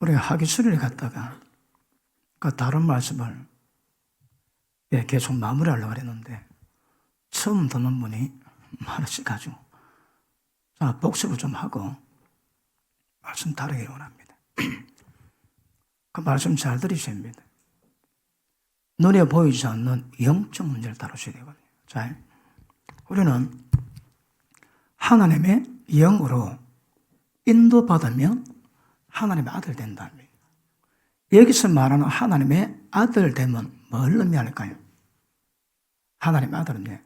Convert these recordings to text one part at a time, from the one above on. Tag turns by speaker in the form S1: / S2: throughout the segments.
S1: 우리 하기술을 갖다가 그 다른 말씀을 계속 마무리하려고 했는데 처음 듣는 분이 많으셔가지고 자, 복습을 좀 하고 말씀 다루기를 원합니다. 그 말씀 잘 들으셔야 합니다. 눈에 보이지 않는 영적 문제를 다루셔야 되거든요. 자, 우리는 하나님의 영으로 인도받으면 하나님의 아들 된답니다. 여기서 말하는 하나님의 아들 되면 뭘 의미할까요? 하나님의 아들은요,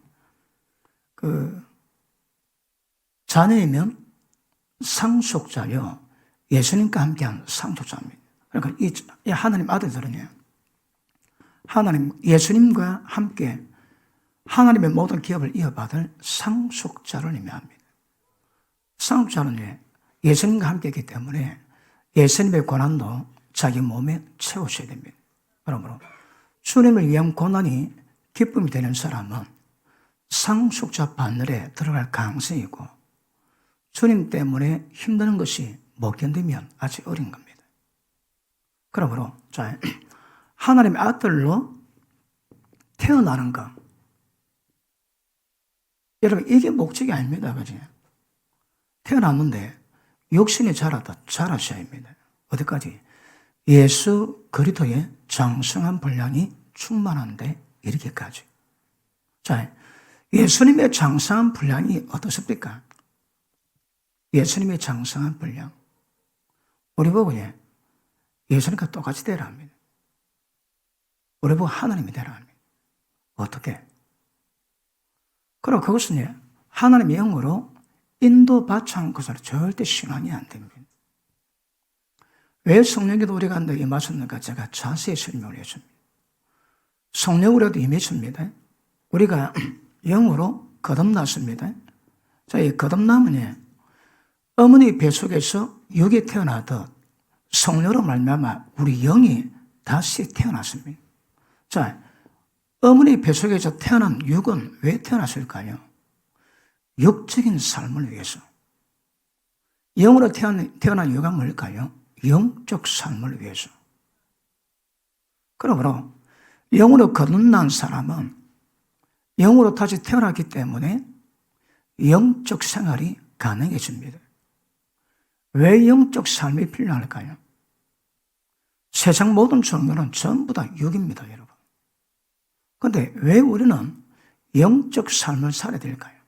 S1: 자녀이면 상속자요, 예수님과 함께한 상속자입니다. 그러니까 이 하나님 아들들은요, 예수님과 함께 하나님의 모든 기업을 이어받을 상속자를 의미합니다. 상속자는 예수님과 함께 있기 때문에 예수님의 고난도 자기 몸에 채우셔야 됩니다. 그러므로 주님을 위한 고난이 기쁨이 되는 사람은 상속자 바늘에 들어갈 가능성이 있고 주님 때문에 힘드는 것이 못 견디면 아직 어린 겁니다. 그러므로 자, 하나님의 아들로 태어나는 것, 여러분 이게 목적이 아닙니다. 그지? 태어났는데 육신이 자라셔야 합니다. 어디까지? 예수 그리스도의 장성한 분량이 충만한데 이렇게까지. 자, 예수님의 장성한 분량이 어떻습니까? 예수님의 장성한 분량. 우리 보고 예수님과 똑같이 되라 합니다. 우리 보고 하나님이 되라 합니다. 어떻게? 그럼 그것은 하나님의 영으로 인도받지 않은 것으로 절대 신앙이 안 됩니다. 왜 성령기도 우리가 한다고 임하셨는가 제가 자세히 설명을 했습니다. 성령으로도 임했습니다. 우리가 영으로 거듭났습니다. 자, 이 거듭남은 어머니 뱃속에서 육이 태어나듯 성령으로 말미암아 우리 영이 다시 태어났습니다. 자, 어머니 뱃속에서 태어난 육은 왜 태어났을까요? 육적인 삶을 위해서. 영으로 태어난 이유가 뭘까요? 영적 삶을 위해서. 그러므로 영으로 거듭난 사람은 영으로 다시 태어났기 때문에 영적 생활이 가능해집니다. 왜 영적 삶이 필요할까요? 세상 모든 종교는 전부 다 육입니다, 여러분. 그런데 왜 우리는 영적 삶을 살아야 될까요?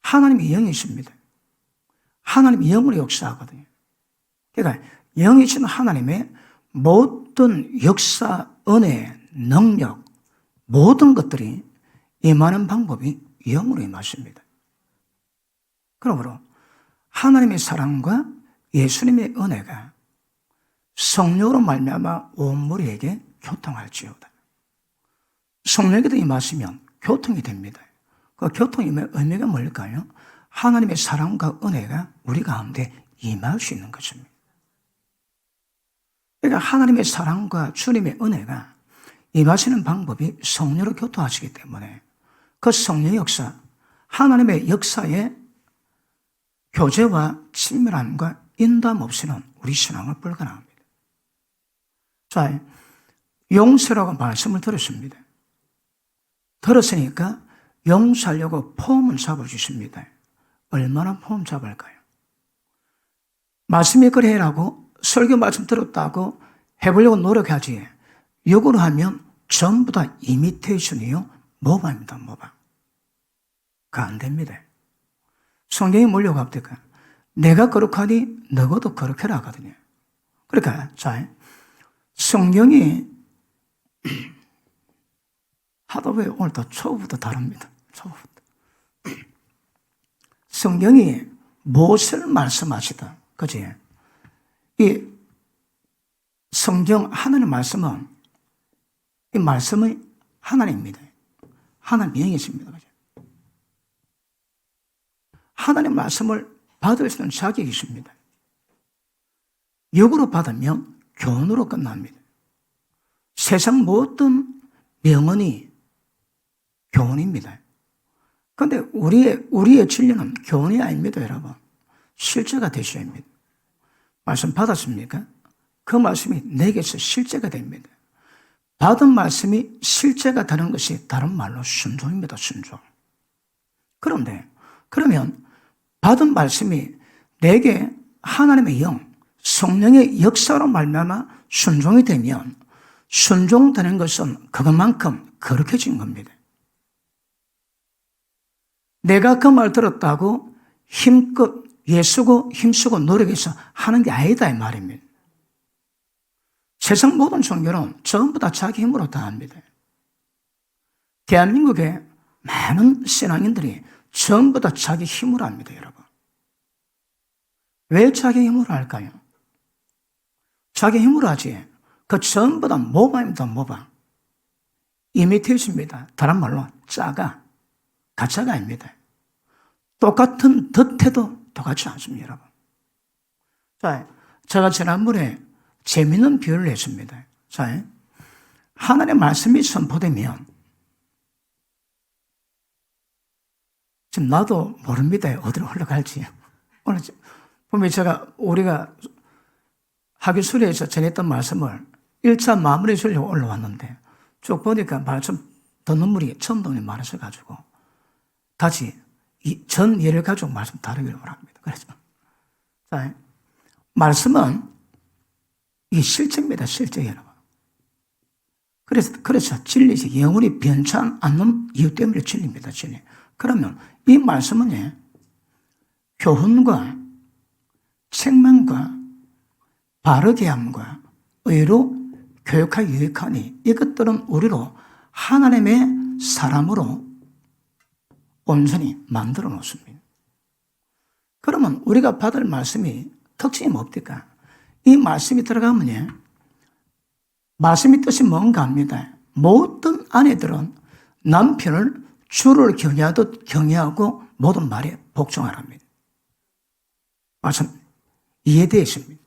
S1: 하나님이 영이십니다. 하나님이 영으로 역사하거든요. 그러니까 영이신 하나님의 모든 역사, 은혜, 능력, 모든 것들이 임하는 방법이 영으로 임하십니다. 그러므로 하나님의 사랑과 예수님의 은혜가 성령으로 말미암아 온 무리에게 교통할지어다. 성령에게도 임하시면 교통이 됩니다. 그 교통의 의미가 뭘까요? 하나님의 사랑과 은혜가 우리 가운데 임할 수 있는 것입니다. 그러니까 하나님의 사랑과 주님의 은혜가 임하시는 방법이 성령으로 교통하시기 때문에 그 성령의 역사, 하나님의 역사의 교제와 친밀함과 인도함 없이는 우리 신앙은 불가능합니다. 자, 용서라고 말씀을 들었습니다. 들었으니까 용서하려고 폼을 잡아주십니다. 얼마나 폼 잡을까요? 말씀이 그래 해라고 설교 말씀 들었다고 해보려고 노력하지 역으로 하면 전부 다 이미테이션이요 모방입니다. 모방. 그거 안 됩니다. 성경이 뭐라고 합니까? 내가 거룩하니 너도 거룩해라 하거든요. 그러니까 자, 성경이 하다 보면 오늘 또 초부터 다릅니다. 초부터. 성경이 무엇을 말씀하시다. 그지? 이 성경 하나님 말씀은 이 말씀은 하나님입니다. 하나님 영이십니다. 그죠? 하나님 말씀을 받을 수 있는 자격이 있습니다. 육으로 받으면 교훈으로 끝납니다. 세상 모든 명언이 교훈입니다. 그런데 우리의 진리는 교훈이 아닙니다, 여러분. 실제가 되셔야 합니다. 말씀 받았습니까? 그 말씀이 내게서 실제가 됩니다. 받은 말씀이 실제가 되는 것이 다른 말로 순종입니다. 순종. 그런데 그러면 받은 말씀이 내게 하나님의 영, 성령의 역사로 말미암아 순종이 되면 순종되는 것은 그것만큼 거룩해진 겁니다. 내가 그 말 들었다고 힘껏 애쓰고 힘쓰고 노력해서 하는 게 아니다 이 말입니다. 세상 모든 종교는 전부 다 자기 힘으로 다 합니다. 대한민국의 많은 신앙인들이 전부 다 자기 힘으로 합니다, 여러분. 왜 자기 힘으로 할까요? 자기 힘으로 하지. 그 전부 다 모방입니다, 모방. 이미테이션입니다. 다른 말로 짜가, 가짜가 아닙니다. 똑같은 듯해도 똑같지 않습니다, 여러분. 자, 제가 지난번에 재미있는 비유를 했습니다. 자, 하나님의 말씀이 선포되면 지금 나도 모릅니다. 어디로 흘러갈지. 오늘 보면 우리가 학교 수련에서 전했던 말씀을 1차 마무리 주려고 올라왔는데 쭉 보니까 말씀 듣는 분이 천동이 많으셔가지고 다시 전 예를 가지고 말씀 다루기로 합니다. 그래서 자, 말씀은 이게 실제입니다. 실제 여러분. 그래서 진리지 영원히 변치 않는 이유 때문에 진리입니다. 진리. 그러면 이 말씀은 교훈과 책망과 바르게 함과 의로 교육하기 유익하니 이것들은 우리로 하나님의 사람으로 온전히 만들어 놓습니다. 그러면 우리가 받을 말씀이 특징이 뭡니까? 이 말씀이 들어가면 말씀이 뜻이 뭔가 합니다. 모든 아내들은 남편을 주를 경외하듯 경외하고 모든 말에 복종하랍니다. 말씀 이해되어 있습니다.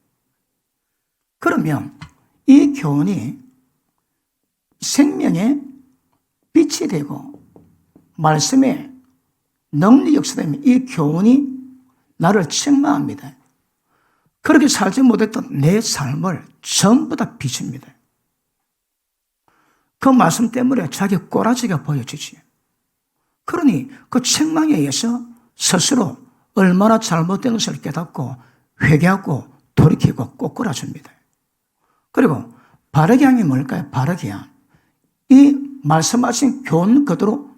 S1: 그러면 이 교훈이 생명의 빛이 되고 말씀의 능력 역사되면 이 교훈이 나를 책망합니다. 그렇게 살지 못했던 내 삶을 전부 다 비춥니다. 그 말씀 때문에 자기 꼬라지가 보여지지. 그러니 그 책망에 의해서 스스로 얼마나 잘못된 것을 깨닫고 회개하고 돌이키고 꼬꾸라집니다. 그리고 바르게 함이 뭘까요? 바르게 함. 이 말씀하신 교훈 그대로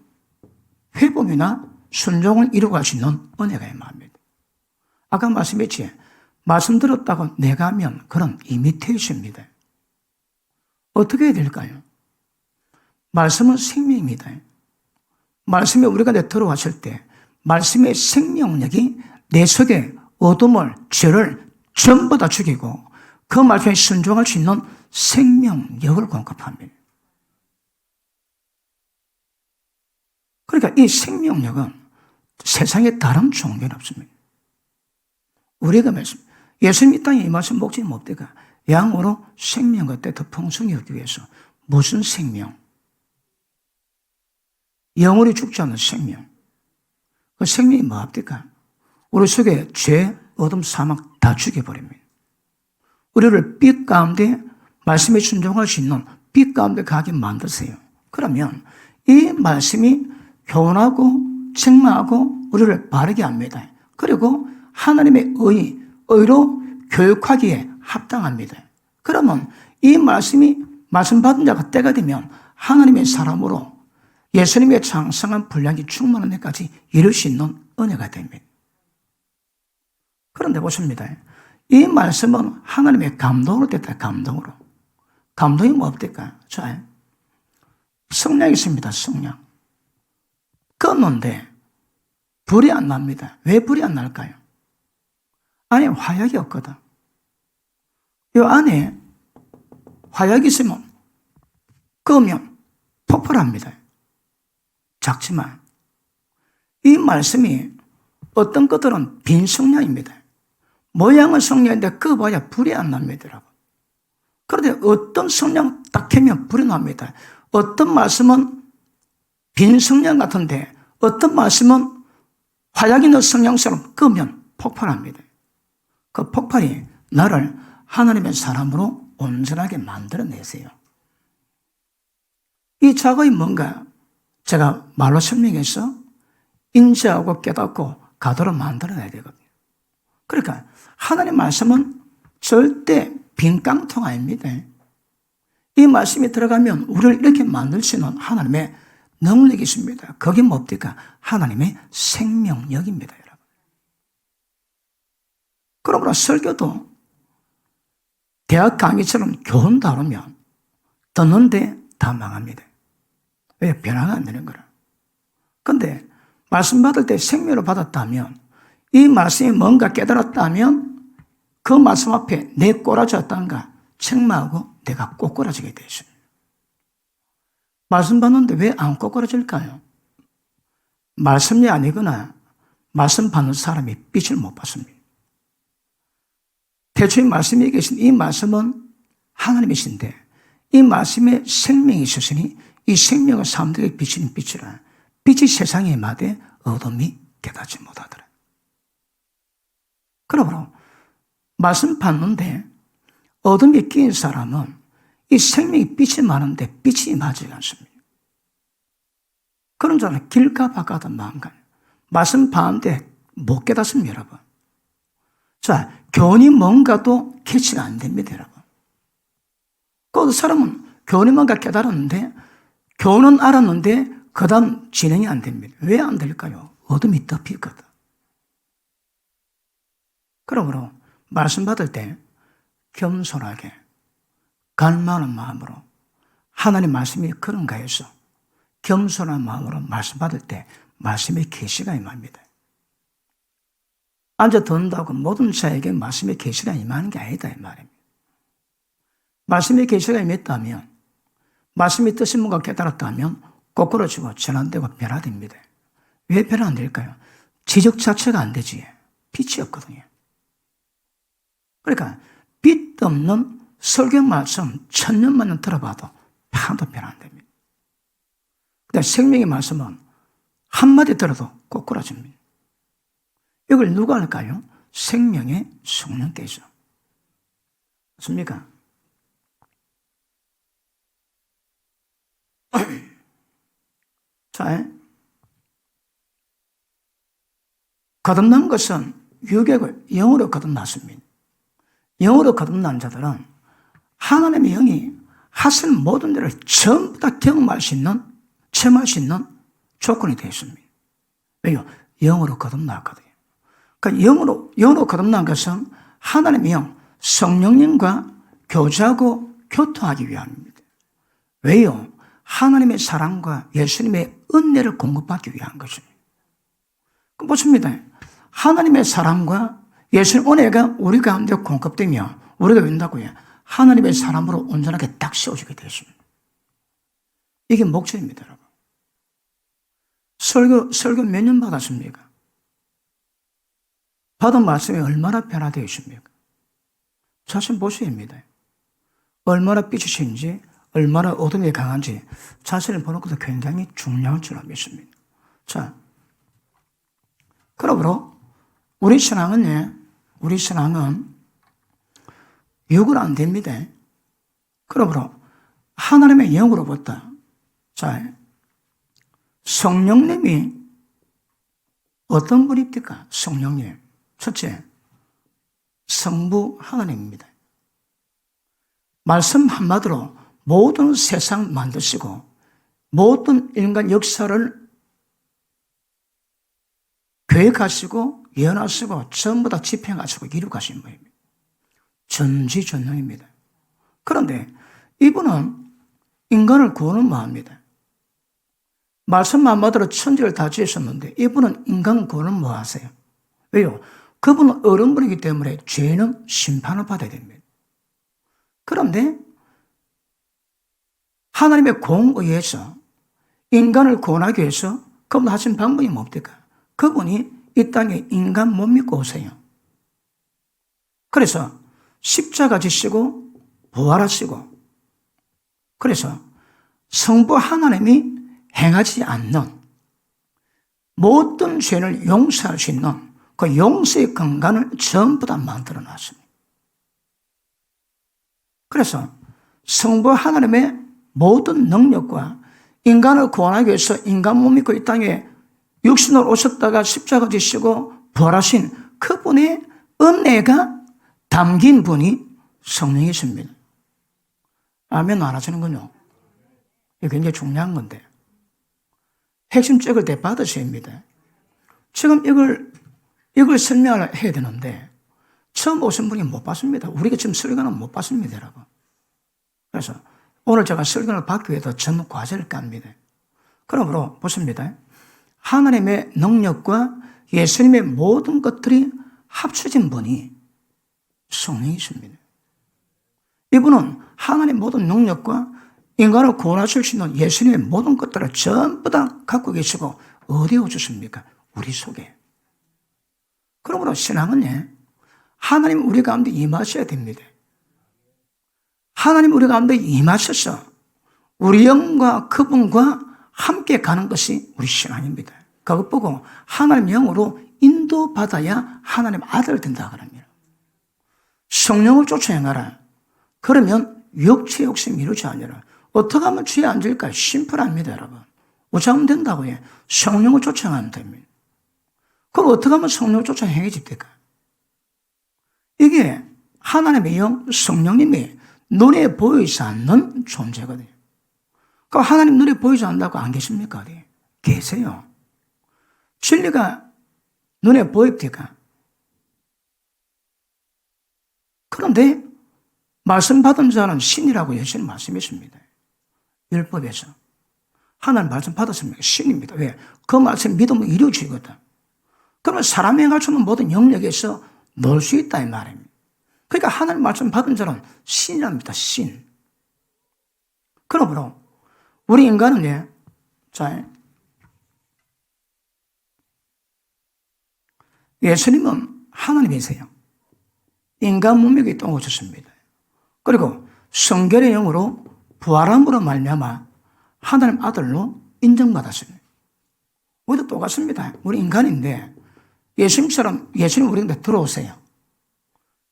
S1: 회복이나 순종을 이루어갈 수 있는 은혜가 임합니다. 아까 말씀했지. 말씀 들었다고 내가 하면 그런 이미테이션입니다. 어떻게 해야 될까요? 말씀은 생명입니다. 말씀이 우리가 내 들어왔을 때 말씀의 생명력이 내 속에 어둠을, 죄를 전부 다 죽이고 그 말씀에 순종할 수 있는 생명력을 공급합니다. 그러니까 이 생명력은 세상에 다른 종교는 없습니다. 우리가 예수님 이 땅에 임하신 목적이 뭡니까? 양으로 생명과 때 더 풍성히 얻기 위해서. 무슨 생명? 영원히 죽지 않는 생명. 그 생명이 뭐합니까? 우리 속에 죄, 어둠, 사망 다 죽여버립니다. 우리를 빛 가운데 말씀에 순종할 수 있는 빛 가운데 가게 만드세요. 그러면 이 말씀이 교훈하고 책망하고 우리를 바르게 합니다. 그리고 하나님의 의로 교육하기에 합당합니다. 그러면 이 말씀이 말씀 받은 자가 때가 되면 하나님의 사람으로 예수님의 장성한 분량이 충만한 데까지 이룰 수 있는 은혜가 됩니다. 그런데 보십니다. 이 말씀은 하나님의 감동으로 됐다. 감동으로. 감동이 뭡니까? 자, 성령이 있습니다. 성령. 껐는데 불이 안 납니다. 왜 불이 안 날까요? 안에 화약이 없거든. 이 안에 화약이 있으면 끄면 폭발합니다. 작지만 이 말씀이 어떤 것들은 빈 성냥입니다. 모양은 성냥인데 끄봐야 불이 안 납니다. 여러분. 그런데 어떤 성냥 딱 켜면 불이 납니다. 어떤 말씀은 빈 성냥 같은데 어떤 말씀은 화약 있는 성냥처럼 끄면 폭발합니다. 그 폭발이 나를 하나님의 사람으로 온전하게 만들어내세요. 이 작업이 뭔가 제가 말로 설명해서 인지하고 깨닫고 가도록 만들어내야 되거든요. 그러니까 하나님 말씀은 절대 빈 깡통 아닙니다. 이 말씀이 들어가면 우리를 이렇게 만들 수 있는 하나님의 능력이 있습니다. 그게 뭡니까? 하나님의 생명력입니다, 여러분. 그러므로 설교도 대학 강의처럼 교훈 다루면 듣는데 다 망합니다. 왜? 변화가 안 되는 거라. 근데 말씀 받을 때 생명을 받았다면, 이 말씀이 뭔가 깨달았다면 그 말씀 앞에 내 꼬라졌던가 책망하고 내가 꼬꾸라지게 되어 있습니다. 말씀 받는데 왜 안 꼬꾸라질까요? 말씀이 아니거나 말씀 받는 사람이 빛을 못 받습니다. 태초에 말씀이 계신 이 말씀은 하나님이신데 이 말씀에 생명이 있으시니 이 생명을 사람들에게 비치는 빛이라. 빛이 세상에 임하되 어둠이 깨닫지 못하더라. 그러므로 말씀 받는데 어둠이 끼인 사람은 이 생명이 빛이 많은데 빛이 임하지 않습니다. 그런 자는 길가 바가다 망가요. 말씀 받는데 못 깨닫습니다, 여러분. 자, 교훈이 뭔가도 캐치가 안 됩니다, 여러분. 그 사람은 교훈이 뭔가 깨달았는데 교훈은 알았는데 그 다음 진행이 안 됩니다. 왜 안 될까요? 어둠이 덮이거든. 그러므로 말씀 받을 때 겸손하게 갈망하는 마음으로 하나님 말씀이 그런가 해서 겸손한 마음으로 말씀 받을 때 말씀의 계시가 임합니다. 앉아 듣는다고 모든 자에게 말씀의 계시가 임하는 게 아니다 이 말입니다. 말씀의 계시가 임했다면, 말씀의 뜻이 뭔가 깨달았다면 꼬꾸라지고 전환되고 변화됩니다. 왜 변화 안 될까요? 지적 자체가 안 되지. 빛이 없거든요. 그러니까 빛 없는 설교 말씀 1000년만 년 들어봐도 하나도 변화 안 됩니다. 근데 생명의 말씀은 한마디 들어도 꼬꾸라집니다. 이걸 누가 할까요? 생명의 성령께서. 맞습니까? 자, 거듭난 것은 유격을 영으로 거듭났습니다. 영으로 거듭난 자들은 하나님의 영이 하시는 모든 일을 전부 다 경험할 수 있는, 체험할 수 있는 조건이 되어 있습니다. 왜요? 영으로 거듭났거든요. 그러니까 영으로 거듭난 것은 하나님의 영, 성령님과 교제하고 교통하기 위함입니다. 왜요? 하나님의 사랑과 예수님의 은혜를 공급받기 위한 것입니다. 그럼 보십니다. 하나님의 사랑과 예수님의 은혜가 우리 가운데 공급되며 우리가 된다고요. 하나님의 사람으로 온전하게 딱 세워지게 되었습니다. 이게 목적입니다, 여러분. 설교 몇 년 받았습니까? 받은 말씀이 얼마나 변화되어 있습니까? 자신 보셔야 합니다. 얼마나 빛이신지, 얼마나 어둠이 강한지 자신을 보는 것도 굉장히 중요한 줄 믿습니다. 자, 그러므로 우리 신앙은 육은 안 됩니다. 그러므로 하나님의 영으로부터, 자, 성령님이 어떤 분입니까? 성령님. 첫째, 성부 하나님입니다. 말씀 한마디로 모든 세상 만드시고 모든 인간 역사를 계획하시고 예언하시고 전부 다 집행하시고 이루가신 분입니다. 전지전능입니다. 그런데 이분은 인간을 구원은 뭐합니다? 말씀 한마디로 천지를 다 지으셨는데 이분은 인간 구원은 뭐 하세요? 왜요? 그분은 어른분이기 때문에 죄는 심판을 받아야 됩니다. 그런데 하나님의 공의에서 인간을 구원하기 위해서 그분 하신 방법이 뭡니까? 그분이 이 땅에 인간 못 믿고 오세요. 그래서 십자가 지시고 부활하시고, 그래서 성부 하나님이 행하지 않는 모든 죄를 용서할 수 있는 그 용서의 근간을 전부 다 만들어 놨습니다. 그래서 성부 하나님의 모든 능력과 인간을 구원하기 위해서 인간 몸 입고 이 땅에 육신으로 오셨다가 십자가 지시고 부활하신 그분의 은혜가 담긴 분이 성령이십니다. 아멘 안 하시는군요. 이게 굉장히 중요한 건데 핵심적을 대 받으셔야 합니다. 지금 이걸 설명을 해야 되는데 처음 오신 분이 못 봤습니다. 우리가 지금 설교는 못 봤습니다, 여러분. 그래서 오늘 제가 설교를 받기 위해서 전 과제를 깝니다. 그러므로 보십니다. 하나님의 능력과 예수님의 모든 것들이 합쳐진 분이 성령이십니다. 이분은 하나님의 모든 능력과 인간을 구원하실 수 있는 예수님의 모든 것들을 전부 다 갖고 계시고 어디에 오셨습니까? 우리 속에. 그러므로 신앙은 하나님 우리 가운데 임하셔야 됩니다. 하나님 우리 가운데 임하셔서 우리 영과 그분과 함께 가는 것이 우리 신앙입니다. 그것 보고 하나님 영으로 인도받아야 하나님 아들 된다 그럽니다. 성령을 쫓아 행하라. 그러면 육체 욕심 이루지 아니라 어떻게 하면 주에 앉을까요? 심플합니다, 여러분. 어쩌면 된다고 해. 성령을 쫓아 행하면 됩니다. 그럼 어떻게 하면 성령을 쫓아 행해집니까? 이게 하나님의 영, 성령님이 눈에 보이지 않는 존재거든요. 그럼 하나님 눈에 보이지 않는다고 안 계십니까? 어디? 계세요. 진리가 눈에 보입니까? 그런데 말씀 받은 자는 신이라고 예수님 말씀이십니다. 율법에서. 하나님 말씀 받았습니까? 신입니다. 왜? 그 말씀 믿으면 이루어지거든. 그러면 사람이 갖추는 모든 영역에서 놀 수 있다 이 말입니다. 그러니까 하나님 말씀 받은 자는 신이랍니다. 신. 그러므로 우리 인간은 예수님은 하나님이세요. 인간 몸에게 또 오셨습니다. 그리고 성결의 영으로 부활함으로 말미암아 하나님 아들로 인정받았습니다. 우리도 똑같습니다. 우리 인간인데 예수님처럼 예수님 우리한테 들어오세요.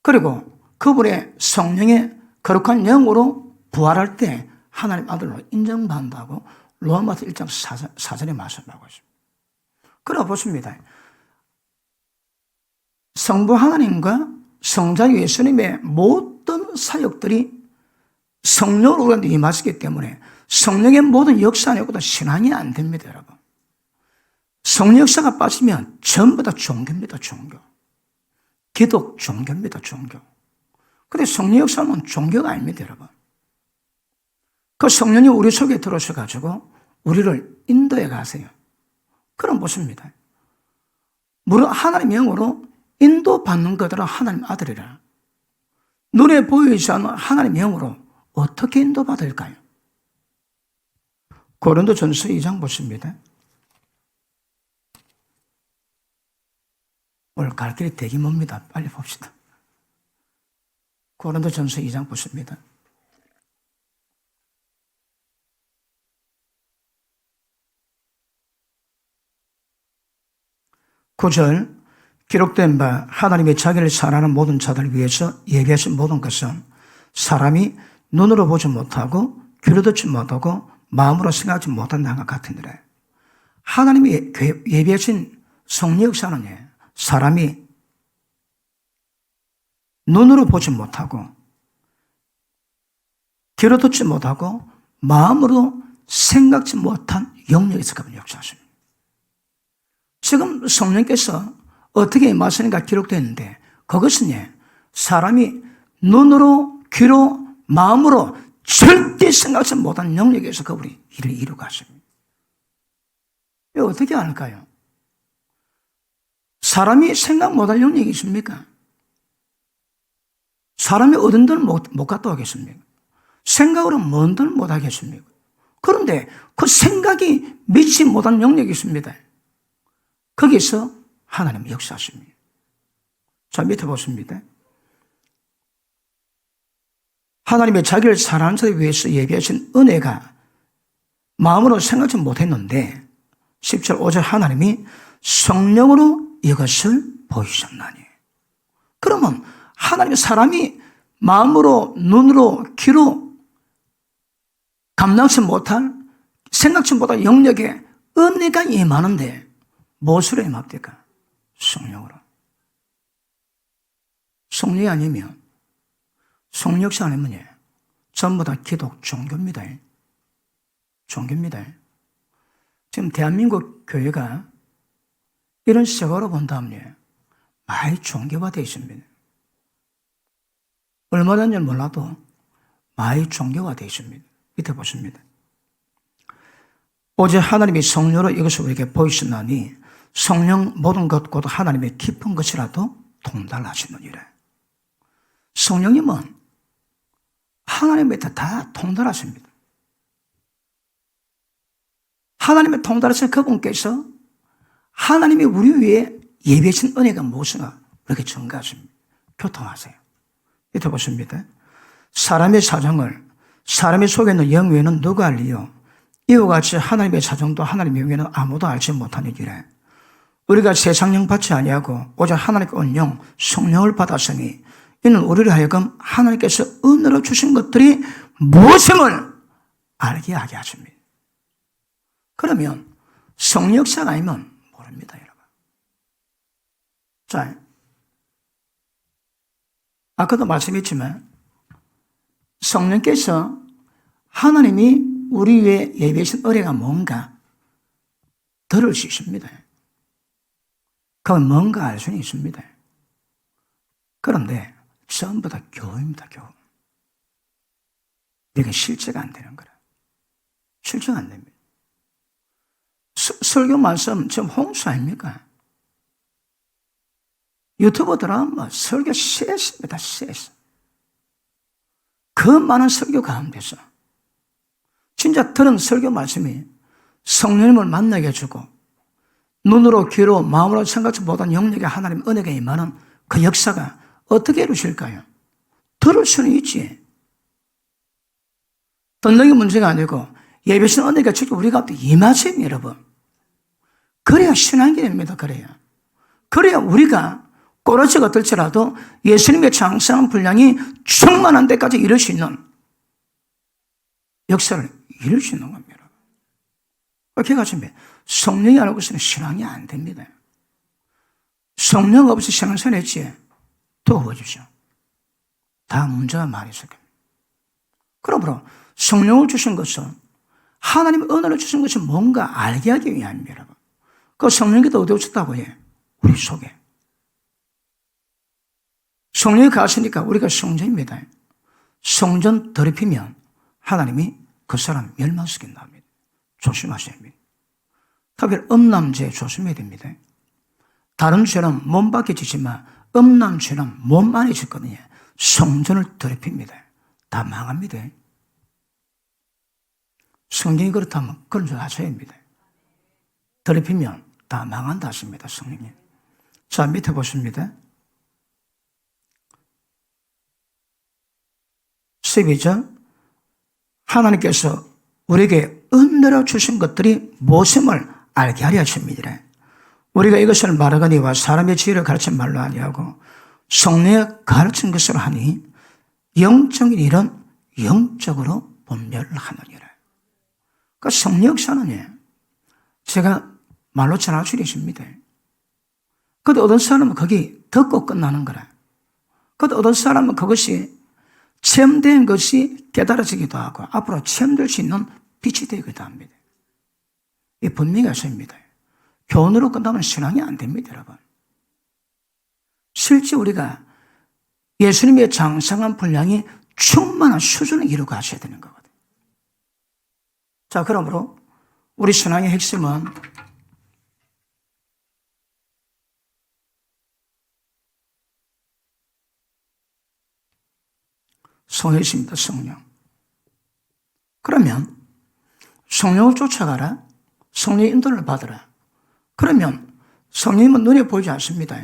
S1: 그리고 그분의 성령의 거룩한 영으로 부활할 때 하나님 아들로 인정받는다고 로마서 1장 4절에 말씀하고 있습니다. 그러나 보십니다. 성부 하나님과 성자 예수님의 모든 사역들이 성령으로 우리한테 임하시기 때문에 성령의 모든 역사 아니고도 신앙이 안 됩니다, 여러분. 성령 역사가 빠지면 전부 다 종교입니다, 종교. 기독 종교입니다, 종교. 근데 성령 역사는 종교가 아닙니다, 여러분. 그 성령이 우리 속에 들어오셔가지고 우리를 인도해 가세요. 그럼 보십니다. 물론 하나님의 영으로 인도받는 것들은 하나님 아들이라. 눈에 보이지 않는 하나님의 영으로 어떻게 인도받을까요? 고린도전서 2장 보십니다. 오늘 갈 길이 되게 멉니다. 빨리 봅시다. 고린도전서 2장 보십니다. (9절) 기록된 바 하나님의 자기를 사랑하는 모든 자들을 위해서 예비하신 모든 것은 사람이 눈으로 보지 못하고 귀로 듣지 못하고 마음으로 생각하지 못한 것과 같으니라. 하나님이 예비하신 성령 역사는 사람이 눈으로 보지 못하고 귀로 듣지 못하고 마음으로 생각지 못한 영역에서 그분 역사하십니다. 지금 성령께서 어떻게 임하시는가 기록되어 있는데 그것은 사람이 눈으로 귀로 마음으로 절대 생각지 못한 영역에서 그분이 일을 이루고 하십니다. 이거 어떻게 할까요? 사람이 생각 못할 영역이 있습니까? 사람이 어떤 데는 못 갔다 오겠습니까? 생각으로 먼 데는 못 하겠습니까? 그런데 그 생각이 미치 못한 영역이 있습니다. 거기서 하나님 역사하십니다. 자, 밑에 보십니다. 하나님의 자기를 사랑하는 자를 위해서 예비하신 은혜가 마음으로 생각지 못했는데 10절 5절 하나님이 성령으로 이것을 보이셨나니. 그러면 하나님의 사람이 마음으로, 눈으로, 귀로 감당치 못할, 생각치 못할 영역에 은혜가 임하는데 무엇으로 임합니까? 성령으로. 성령이 아니면, 성령역사 아니면 전부 다 기독 종교입니다. 종교입니다. 지금 대한민국 교회가 이런 세월호 본다면 많이 종교화되어 있습니다. 얼마 전인지 몰라도 많이 종교화되어 있습니다. 밑에 보십니다. 오직 하나님이 성령으로 이것을 우리에게 보이시나니 성령 모든 것 곧 하나님의 깊은 것이라도 통달하시느니라. 성령님은 하나님의 다 통달하십니다. 하나님의 통달하신 그분께서 하나님이 우리 위에 예비하신 은혜가 무엇인가 이렇게 증가하십니다. 교통하세요. 밑에 보십니다. 사람의 사정을 사람의 속에 있는 영 외에는 누가 알리요? 이와 같이 하나님의 사정도 하나님의 외에는 아무도 알지 못하느니라. 우리가 세상 영 받지 아니하고 오직 하나님께 온 영 성령을 받았으니 이는 우리를 하여금 하나님께서 은혜로 주신 것들이 무엇임을 알게 하게 하십니다. 그러면 성령 역사가 아니면 모릅니다, 여러분. 자, 아까도 말씀했지만 성령께서 하나님이 우리 위에 예비하신 은혜가 뭔가 들을 수 있습니다. 그건 뭔가 알 수는 있습니다. 그런데 전부 다 교훈입니다, 교훈. 이게 실제가 안 되는 거라. 실제가 안 됩니다. 설교 말씀 지금 홍수 아닙니까? 유튜버들은 뭐 설교 쎄습니다, 쎄서. 그 많은 설교 가운데서 진짜 들은 설교 말씀이 성령님을 만나게 해주고 눈으로 귀로 마음으로 생각지 못한 영역에 하나님 은혜가 임하는 그 역사가 어떻게 이루실까요? 들을 수는 있지. 듣는 게 문제가 아니고 예배신 은혜가 직접 우리 가운데 임하세요, 여러분. 그래야 신앙이 됩니다. 그래야 우리가 꼬라지가 들지라도 예수님의 장성한 분량이 충만한 데까지 이룰 수 있는 역사를 이룰 수 있는 겁니다. 그렇게 가시면 성령이 안 오고서는 신앙이 안 됩니다. 성령 없이 신앙생활 했지? 도와주십시오. 다 문제가 많이 있을 겁니다. 그러므로 성령을 주신 것은 하나님의 은혜를 주신 것이 뭔가 알게 하기 위함입니다, 여러분. 그 성령이 또 어디 오셨다고 해? 우리 속에. 성령이 가시니까 우리가 성전입니다. 성전 더럽히면 하나님이 그 사람 멸망시킨다 합니다. 조심하셔야 합니다. 특별히 음란죄 조심해야 됩니다. 다른 죄는 몸 밖에 지지만 음란죄는 몸 안에 짓거든요. 성전을 더럽힙니다. 다 망합니다. 성경이 그렇다면 그런 줄 아셔야 합니다. 더럽히면 다 망한다 하십니다, 성령님. 자, 밑에 보십니다. 12절. 하나님께서 우리에게 은혜로 주신 것들이 무엇임을 알게 하려 하십니다. 우리가 이것을 말하거니와 사람의 지혜를 가르친 말로 아니하고 성령의 가르친 것으로 하니 영적인 일은 영적으로 분별하느니라. 그러니까 성령 역사는 제가 말로 전할 수 있습니다. 그런데 어떤 사람은 거기 듣고 끝나는 거라. 그런데 어떤 사람은 그것이 체험된 것이 깨달아지기도 하고 앞으로 체험될 수 있는 빛이 되기도 합니다. 이 분명히 하십니다. 교훈으로 끝나면 신앙이 안 됩니다, 여러분. 실제 우리가 예수님의 장성한 분량이 충만한 수준을 이루고 하셔야 되는 거거든요. 자, 그러므로 우리 신앙의 핵심은 성령이십니다, 성령. 그러면 성령을 쫓아가라. 성령의 인도를 받으라. 그러면 성령님은 눈에 보이지 않습니다.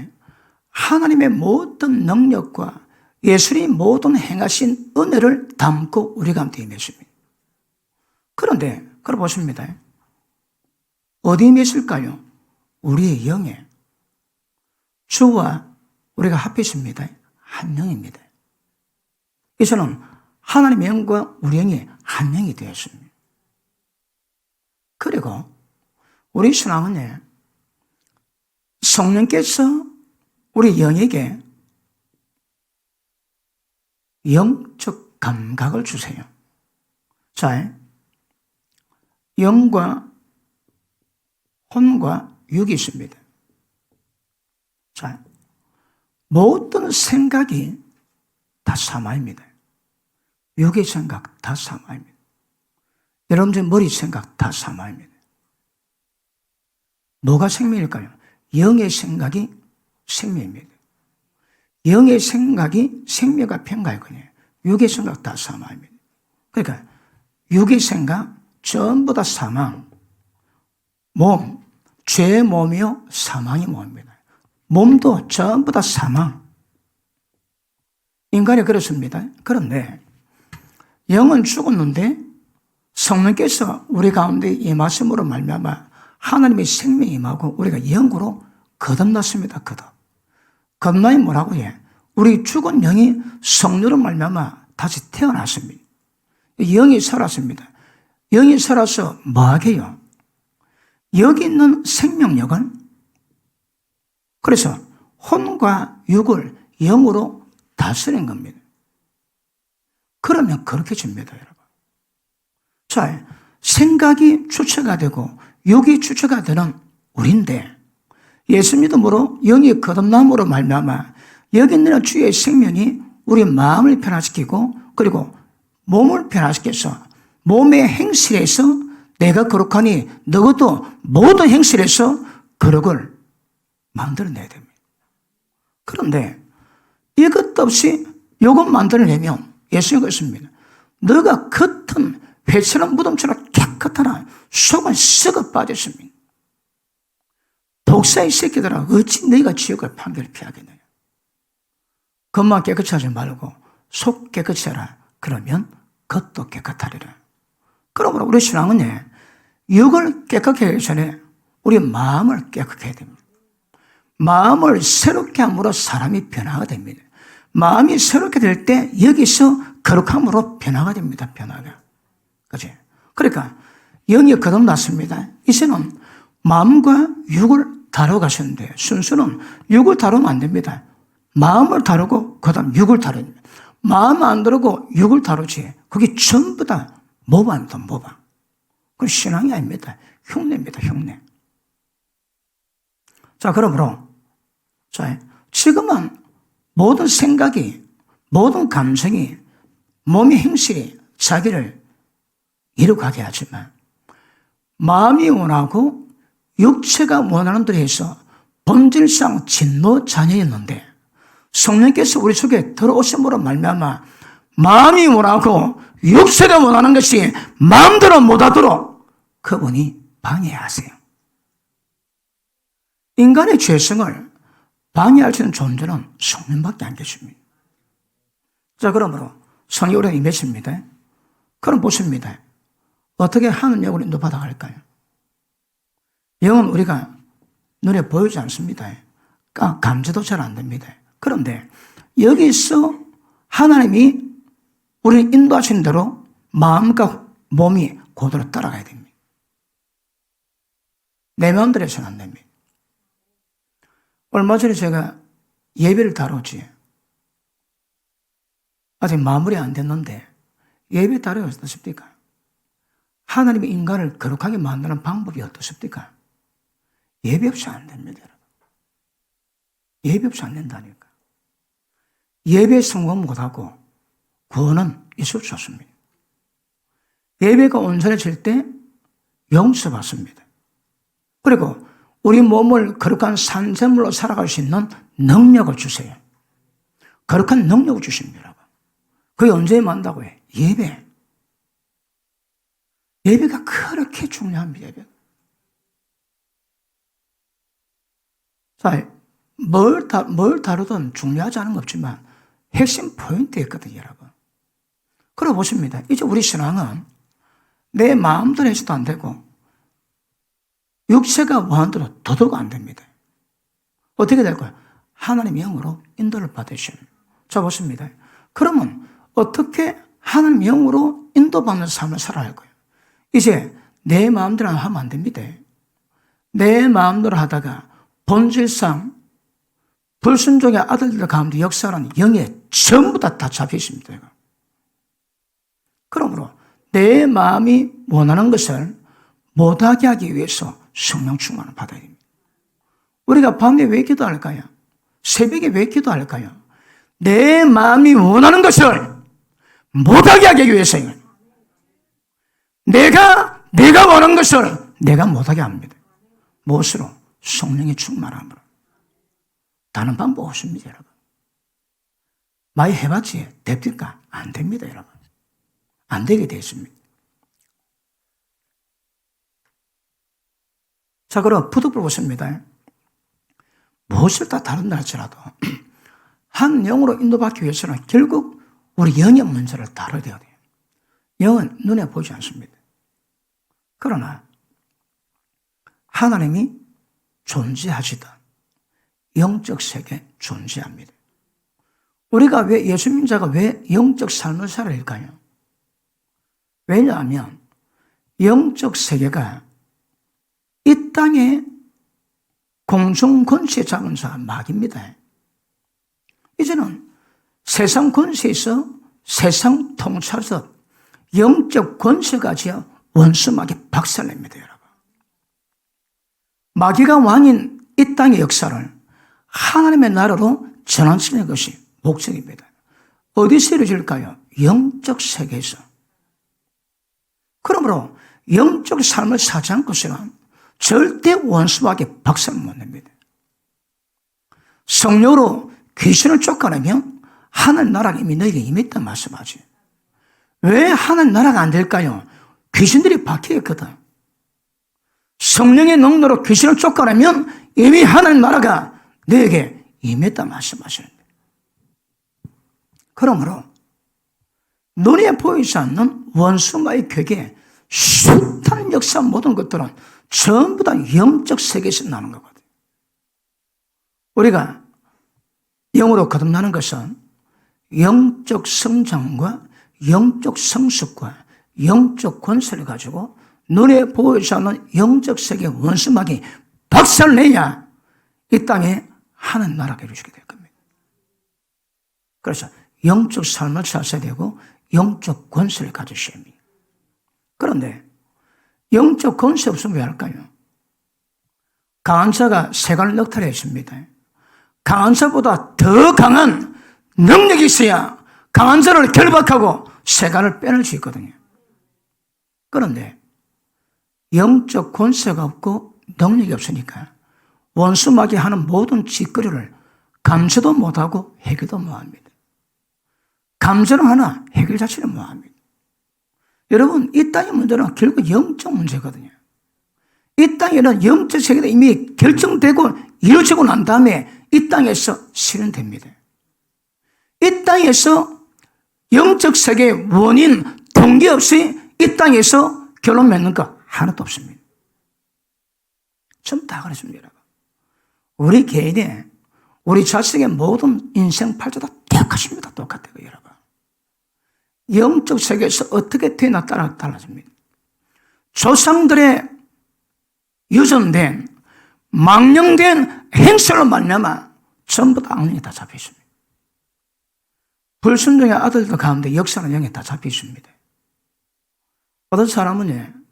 S1: 하나님의 모든 능력과 예수님이 모든 행하신 은혜를 담고 우리 가운데 임했습니다. 그런데 그걸 보십니다. 어디에 임했을까요? 우리의 영에. 주와 우리가 합했습니다. 한 영입니다. 이제는 하나님의 영과 우리 영이 한 영이 되었습니다. 그리고 우리 신앙은 성령께서 우리 영에게 영적 감각을 주세요. 자, 영과 혼과 육이 있습니다. 자, 모든 생각이 다 사마입니다. 육의 생각 다 사마입니다. 여러분들 머리 생각 다 사마입니다. 뭐가 생명일까요? 영의 생각이 생명입니다. 영의 생각이 생명과 평가이거든요. 육의 생각 다 사망입니다. 그러니까 육의 생각 전부 다 사망. 몸, 죄의 몸이요 사망의 몸입니다. 몸도 전부 다 사망. 인간이 그렇습니다. 그런데 영은 죽었는데 성령께서 우리 가운데 임하심으로 말미암아 하나님의 생명이 임하고 우리가 영으로 거듭났습니다. 거듭남이 뭐라고 해? 우리 죽은 영이 성령으로 말미암아 다시 태어났습니다. 영이 살았습니다. 영이 살아서 뭐하게요? 여기 있는 생명력은 그래서 혼과 육을 영으로 다스린 겁니다. 그러면 그렇게 됩니다, 여러분. 자, 생각이 주체가 되고 육이 주체가 되는 우리인데 예수 믿음으로 영이 거듭남으로 말미암아 여기 있는 주의 생명이 우리 마음을 변화시키고 그리고 몸을 변화시켜서 몸의 행실에서 내가 거룩하니 너도 모든 행실에서 거룩을 만들어내야 됩니다. 그런데 이것도 없이 이것 만들어내면 예수님이 그랬습니다. 너가 겉은 회처럼 무덤처럼 깨끗하나 속은 썩어 빠졌습니다. 독사의 새끼들아 어찌 너희가 지옥의 판결을 피하겠느냐. 겉만 깨끗이 하지 말고 속 깨끗이 하라. 그러면 겉도 깨끗하리라. 그러므로 우리 신앙은 육을 깨끗하게 하기 전에 우리 마음을 깨끗하게 해야 됩니다. 마음을 새롭게 함으로 사람이 변화가 됩니다. 마음이 새롭게 될 때 여기서 거룩함으로 변화가 됩니다. 변화가. 그치? 그러니까 영이 거듭났습니다. 이제는 마음과 육을 다루어 가셨는데 순서는 육을 다루면 안 됩니다. 마음을 다루고 그 다음 육을 다룹니다. 마음 안 다루고 육을 다루지. 그게 전부 다 모방입니다. 모방. 그건 신앙이 아닙니다. 흉내입니다. 흉내. 자, 그러므로 자, 지금은 모든 생각이 모든 감정이 몸의 행실이 자기를 이루가게 하지만 마음이 원하고 육체가 원하는 대로 해서 본질상 진노 자녀였는데 성령께서 우리 속에 들어오심으로 말미암아 마음이 원하고 육체가 원하는 것이 마음대로 못하도록 그분이 방해하세요. 인간의 죄성을 방해할 수 있는 존재는 성령밖에 안 계십니다. 자, 그러므로 성령이 우리에게 임했습니다. 그럼 보십니다. 어떻게 하는 영으로 인도받아 갈까요? 영은 우리가 눈에 보이지 않습니다. 감지도 잘 안 됩니다. 그런데 여기서 하나님이 우리를 인도하신 대로 마음과 몸이 그대로 따라가야 됩니다. 내 마음대로 해서는 안 됩니다. 얼마 전에 제가 예배를 다뤘지. 아직 마무리 안 됐는데 예배 다루기 어떻습니까? 하나님의 인간을 거룩하게 만드는 방법이 어떻습니까? 예배 없이 안 됩니다, 여러분. 예배 없이 안 된다니까. 예배 성공 못하고 구원은 있을 수 없습니다. 예배가 온전해질 때 용서받습니다. 그리고 우리 몸을 거룩한 산재물로 살아갈 수 있는 능력을 주세요. 거룩한 능력을 주십니다. 그게 언제 만다고 해? 예배. 예배가 그렇게 중요합니다. 예배. 자, 뭘 다루든 중요하지 않은 거 없지만 핵심 포인트 있거든요, 여러분. 그러고 보십니다. 이제 우리 신앙은 내 마음대로 해서도 안 되고 육체가 원하는 대로 도도가 안 됩니다. 어떻게 될까요? 하나님의 영으로 인도를 받으시는. 자, 보십니다. 그러면 어떻게 하나님 영으로 인도받는 삶을 살아야 할 거예요. 이제 내 마음대로 하면 안 됩니다. 내 마음대로 하다가 본질상 불순종의 아들들 가운데 역사하는 영에 전부 다 잡혀 있습니다. 그러므로 내 마음이 원하는 것을 못하게 하기 위해서 성령 충만을 받아야 됩니다. 우리가 밤에 왜 기도할까요? 새벽에 왜 기도할까요? 내 마음이 원하는 것을 못하게 하기 위해서요. 내가 원하는 것을 내가 못하게 합니다. 무엇으로? 성령의 충만함으로. 다른 방법 없습니다, 여러분. 많이 해봤지? 됩니까? 안 됩니다, 여러분. 안 되게 되어 있습니다. 자, 그럼 부득불 보십니다. 무엇을 다 다룬다 할지라도 한 영으로 인도받기 위해서는 결국 우리 영의 문제를 다뤄야 돼요. 영은 눈에 보이지 않습니다. 그러나 하나님이 존재하시다. 영적 세계 존재합니다. 우리가 왜 예수 믿는 자가 왜 영적 삶을 살아야 할까요? 왜냐하면 영적 세계가 이 땅에 공중 권세 잡은 자가 마귀입니다. 이제는 세상 권세에서 세상 통찰서 영적 권세까지 원수마귀 박살냅니다, 여러분. 마귀가 왕인 이 땅의 역사를 하나님의 나라로 전환시키는 것이 목적입니다. 어디서 이루어질까요? 영적 세계에서. 그러므로 영적 삶을 사지 않고서는 절대 원수마귀 박살 못 냅니다. 성령으로 귀신을 쫓아내면 하늘 나라가 이미 너에게 임했단 말씀하지. 왜 하늘 나라가 안 될까요? 귀신들이 박혀있거든. 성령의 능력으로 귀신을 쫓아내면 이미 하늘 나라가 너에게 임했단 말씀하시는데. 그러므로 눈에 보이지 않는 원수마의 격에 숱한 역사 모든 것들은 전부 다 영적 세계에서 나는 거거든요. 우리가 영으로 거듭나는 것은 영적 성장과 영적 성숙과 영적 권세를 가지고 눈에 보이지 않는 영적 세계 원수마귀 박살내야 이 땅에 하는 나라가 이루어지게 될 겁니다. 그래서 영적 삶을 사셔야 되고 영적 권세를 가지셔야 합니다. 그런데 영적 권세 없으면 왜 할까요? 강한 자가 세간을 넉탈해 있습니다. 강한 자보다 더 강한 능력이 있어야 강한 자를 결박하고 세간을 빼낼 수 있거든요. 그런데 영적 권세가 없고 능력이 없으니까 원수마귀 하는 모든 짓거리를 감지도 못하고 해결도 못합니다. 감지는 하나 해결 자체는 못합니다. 여러분, 이 땅의 문제는 결국 영적 문제거든요. 이 땅에는 영적 세계가 이미 결정되고 이루어지고 난 다음에 이 땅에서 실현됩니다. 이 땅에서 영적 세계의 원인, 동기 없이 이 땅에서 결론 맺는 거 하나도 없습니다. 전부 다 그렇습니다, 여러분. 우리 개인의, 우리 자식의 모든 인생 팔자도 똑같습니다. 똑같아요, 여러분. 영적 세계에서 어떻게 태어나 달라집니다. 조상들의 유전된, 망령된 행실로 말미암아 전부 다 악령이 다 잡혀 있습니다. 불순종의 아들들 가운데 역사는 영에 다 잡혀 있습니다. 어떤 사람은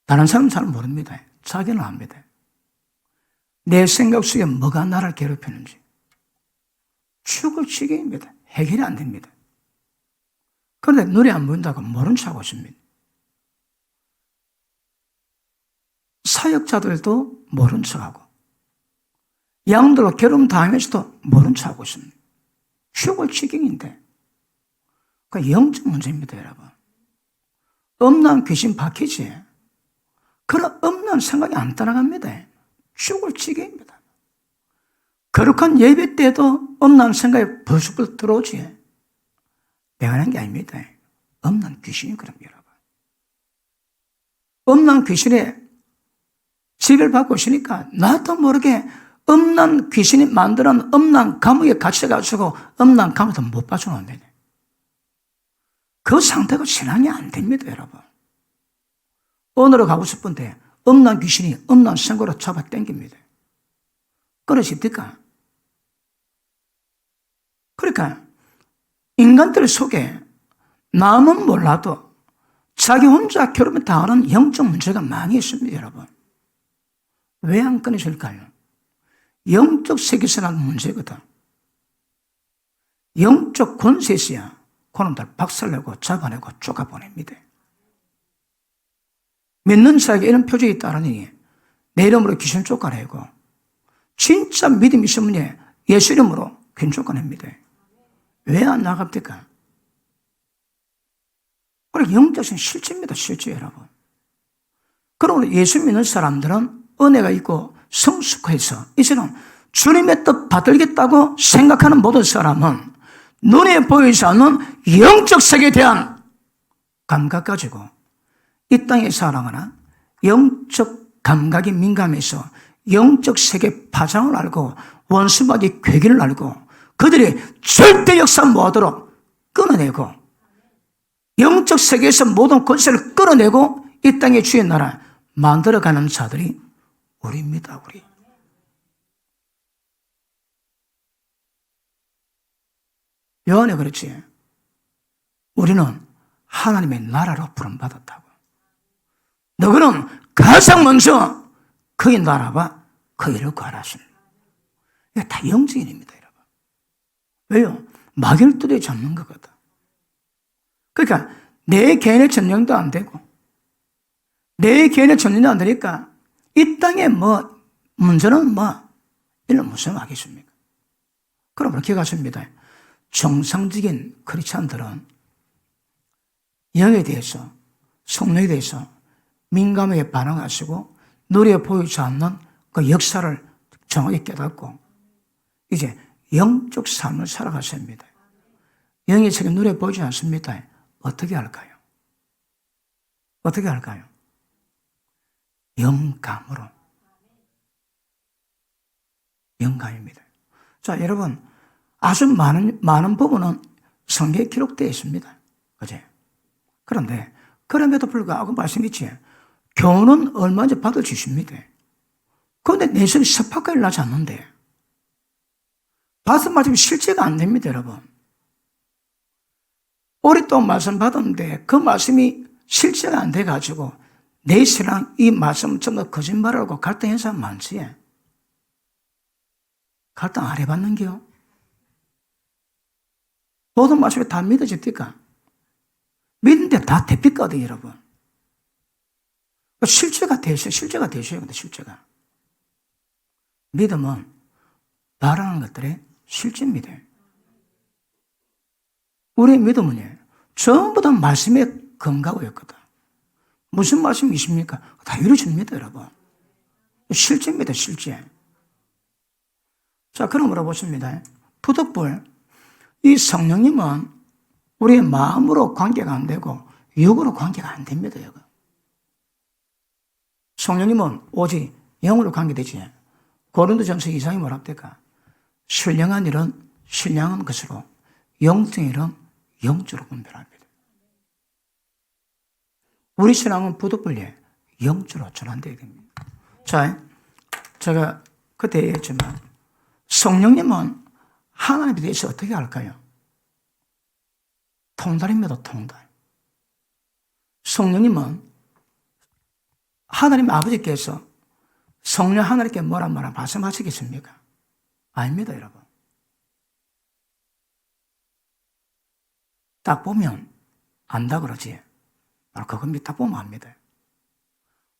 S1: 다른 사람은 잘 모릅니다. 자기는 압니다. 내 생각 속에 뭐가 나를 괴롭히는지. 죽을 지경입니다. 해결이 안 됩니다. 그런데 눈에 안 보인다고 모른 척하고 있습니다. 사역자들도 모른 척하고 양들로 괴로움 당하면서도 모른 척하고 있습니다. 죽을 지경인데 그 영적 문제입니다, 여러분. 음란 귀신 박히지. 그런 음란 생각이 안 따라갑니다. 죽을 지경입니다. 거룩한 예배 때도 음란 생각이 벌써 들어오지. 내가 하는 게 아닙니다. 음란 귀신이 그럼 여러분. 음란 귀신에 지배를 받고 있으니까 나도 모르게 음란 귀신이 만드는 음란 감옥에 갇혀가지고 음란 감옥도 못 빠져나온다네. 그 상태가 신앙이 안 됩니다, 여러분. 오늘로 가고 싶은데 음란 귀신이 음란 선고로 잡아 당깁니다. 그러십니까? 그러니까 인간들 속에 남은 몰라도 자기 혼자 괴롭힘 당하는 영적 문제가 많이 있습니다, 여러분. 왜 안 끊어질까요? 영적 세계에서는 문제거든. 영적 권세에 있어야 그놈들 박살내고 잡아내고 쪼가보냅니다. 믿는 자에게 이런 표적이 따르니 내 이름으로 귀신 쫓아내고 진짜 믿음이 있으면 예수 이름으로 귀신 쫓아냅니다. 왜 안 나갑니까? 그리고 영적인 실제입니다, 실제 여러분. 그러므로 예수 믿는 사람들은 은혜가 있고 성숙해서 이제는 주님의 뜻 받들겠다고 생각하는 모든 사람은 눈에 보이지 않는 영적 세계에 대한 감각 가지고 이 땅에 살아가나 영적 감각이 민감해서 영적 세계 파장을 알고 원수마귀 괴기를 알고 그들이 절대 역사 못하도록 끊어내고 영적 세계에서 모든 권세를 끌어내고 이 땅의 주의 나라 만들어가는 자들이 우리입니다, 우리. 요한에 그렇지. 우리는 하나님의 나라로 부름받았다고. 너희는 가장 먼저 그의 나라와 그 일을 구하라십니다. 이게 다 영적인 일입니다, 여러분. 왜요? 마귀를 뚜레 잡는 거거든. 그러니까 내 개인의 전령도 안 되고 내 개인의 전령도 안 되니까 이 땅에 문제는 이런 무슨 하겠습니까? 그러므로 기억하십니다. 정상적인 크리스찬들은 영에 대해서 성령에 대해서 민감하게 반응하시고 눈에 보이지 않는 그 역사를 정확히 깨닫고 이제 영적 삶을 살아가셔야 합니다. 영의 세계 눈에 보이지 않습니다. 어떻게 할까요? 어떻게 할까요? 영감으로. 영감입니다. 자, 여러분, 아주 많은 부분은 성경에 기록되어 있습니다. 그제? 그런데, 그럼에도 불구하고 말씀이지, 교훈은 얼마든지 받을 수 있습니다. 그런데 내 손이 섭하까지 나지 않는데, 받은 말씀이 실제가 안 됩니다, 여러분. 오랫동안 말씀 받았는데, 그 말씀이 실제가 안 돼가지고, 내 신랑 이 말씀 전부 거짓말하고 갈등한 사람 많지? 갈등 안 해봤는겨? 모든 말씀이 다 믿어집니까? 믿는데 다 됩니까, 여러분? 실제가 되셔야, 실제가 되셔야 합니다, 실제가. 믿음은 말하는 것들의 실제입니다. 우리의 믿음은 전부 다 말씀에 근거하고 있거든. 무슨 말씀이 있습니까? 다 이루어집니다, 여러분. 실제입니다, 실제. 자, 그럼 물어보십니다. 부득불, 이 성령님은 우리의 마음으로 관계가 안 되고 육으로 관계가 안 됩니다, 여러분. 성령님은 오직 영으로 관계되지. 고린도전서 2장이 뭐라 합니까? 신령한 일은 신령한 것으로, 영적인 일은 영적으로 분별합니다. 우리 신앙은 부득불에 영적으로 전환되어야 됩니다. 자, 제가 그때 얘기했지만 성령님은 하나님에 대해서 어떻게 할까요? 통달입니다, 통달. 성령님은 하나님 아버지께서 성령 하나님께 뭐라 말씀하시겠습니까? 아닙니다, 여러분. 딱 보면 안다 그러지. 바로 그겁니다. 딱 보면 압니다.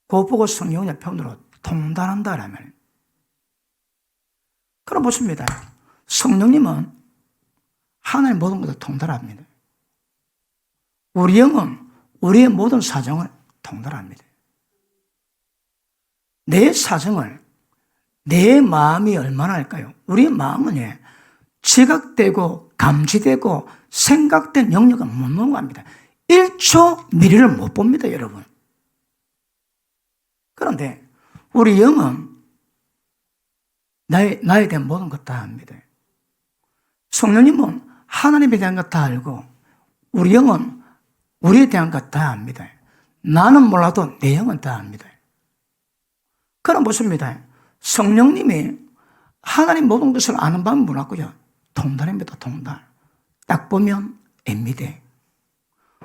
S1: 그거 보고 성령의 표현으로 통달한다라면. 그럼 보십니다. 성령님은 하나님 모든 것을 통달합니다. 우리 영은 우리의 모든 사정을 통달합니다. 내 사정을 내 마음이 얼마나 할까요? 우리의 마음은 지각되고 감지되고 생각된 영역은 못 넘어갑니다. 1초 미래를 못 봅니다, 여러분. 그런데 우리 영은 나에 대한 모든 것 다 압니다. 성령님은 하나님에 대한 것 다 알고 우리 영은 우리에 대한 것 다 압니다. 나는 몰라도 내 영은 다 압니다. 그럼 무엇입니다? 성령님이 하나님 모든 것을 아는 방법이 뭐라고요? 통달입니다. 통달. 딱 보면 앱니다.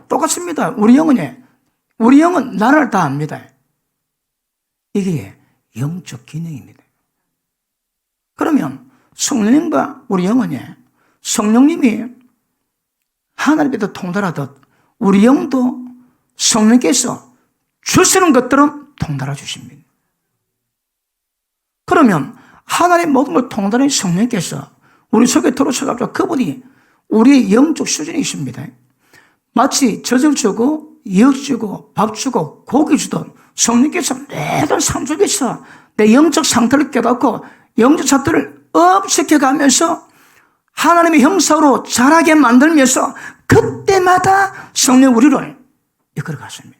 S1: 똑같습니다. 우리 영은 나를 다 압니다. 이게 영적 기능입니다. 그러면 성령님과 우리 영은 성령님이 하나님께서 통달하듯 우리 영도 성령께서 주시는 것들은 통달해 주십니다. 그러면 하나님 모든 걸 통달하는 성령께서 우리 속에 들어오셔서 그분이 우리의 영적 수준이십니다. 마치 젖을 주고 역 주고 밥 주고 고기 주던 성령께서 매번 삶 속에서 내 영적 상태를 깨닫고 영적 상태를 업시켜가면서 하나님의 형상으로 자라게 만들면서 그때마다 성령 우리를 이끌어 갔습니다.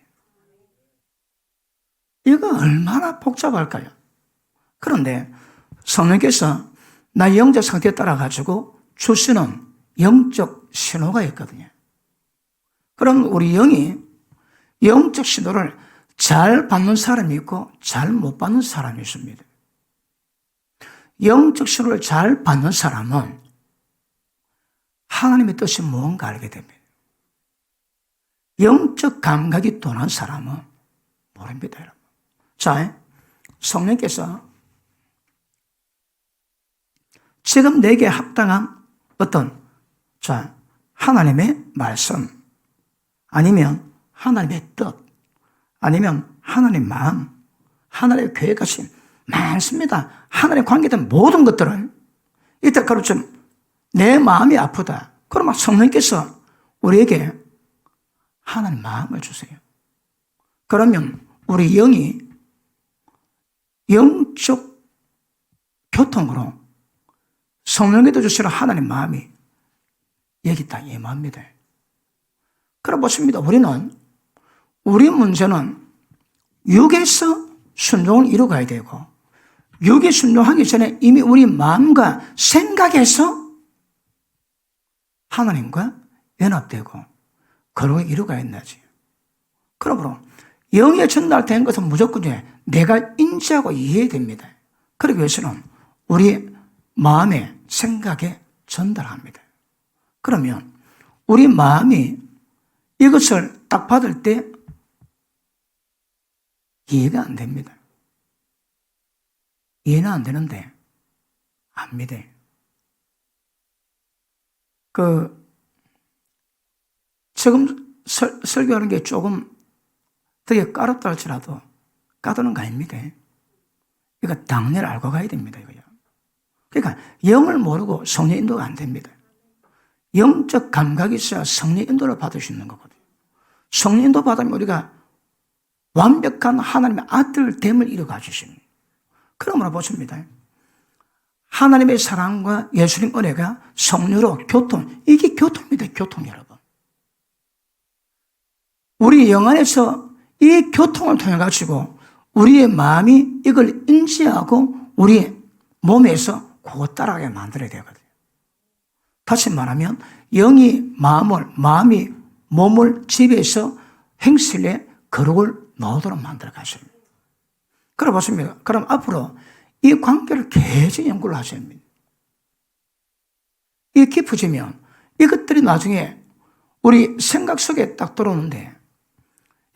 S1: 이거 얼마나 복잡할까요? 그런데 성령께서 나의 영적 상태에 따라 가지고 주시는 영적 신호가 있거든요. 그럼 우리 영이 영적 신호를 잘 받는 사람이 있고 잘 못 받는 사람이 있습니다. 영적 신호를 잘 받는 사람은 하나님의 뜻이 무언가 알게 됩니다. 영적 감각이 둔한 사람은 모릅니다, 여러분. 자, 성령께서 지금 내게 합당한 어떤 하나님의 말씀 아니면 하나님의 뜻 아니면 하나님의 마음 하나님의 계획하심 많습니다. 하나님의 관계된 모든 것들은 이때 가로쯤 내 마음이 아프다. 그러면 성령께서 우리에게 하나님 마음을 주세요. 그러면 우리 영이 영적 교통으로 성령께서 주시는 하나님 마음이 여기 딱 임합니다. 그럼 보십니다. 우리 문제는 육에서 순종을 이루어가야 되고 육에 순종하기 전에 이미 우리 마음과 생각에서 하나님과 연합되고 거룩을 이루어가야 한다지. 그러므로 영에 전달된 것은 무조건 내가 인지하고 이해해야 됩니다. 그러기 위해서는 우리 마음에 생각에 전달합니다. 그러면 우리 마음이 이것을 딱 받을 때 이해가 안 됩니다. 이해는 안 되는데 압니다. 지금 설교하는 게 조금 되게 까롭다 할지라도 까다로운 거 아닙니다. 이거 당연히 알고 가야 됩니다. 이거요. 그러니까 영을 모르고 성령 인도가 안 됩니다. 영적 감각이 있어야 성령 인도를 받을 수 있는 거거든요. 성령 인도 받으면 우리가 완벽한 하나님의 아들됨을 이루어가 주십니다. 그러므로 보십니다. 하나님의 사랑과 예수님 은혜가 성령으로 교통, 이게 교통입니다. 교통 여러분. 우리 영 안에서 이 교통을 통해 가지고 우리의 마음이 이걸 인지하고 우리의 몸에서 그거 따라가게 만들어야 되거든요. 다시 말하면 영이 마음이 몸을 지배해서 행실에 거룩을 넣도록 만들어 가십니다. 그럼 보십니다. 그럼 앞으로 이 관계를 계속 연구를 하셔야 합니다. 이게 깊어지면 이것들이 나중에 우리 생각 속에 딱 들어오는데,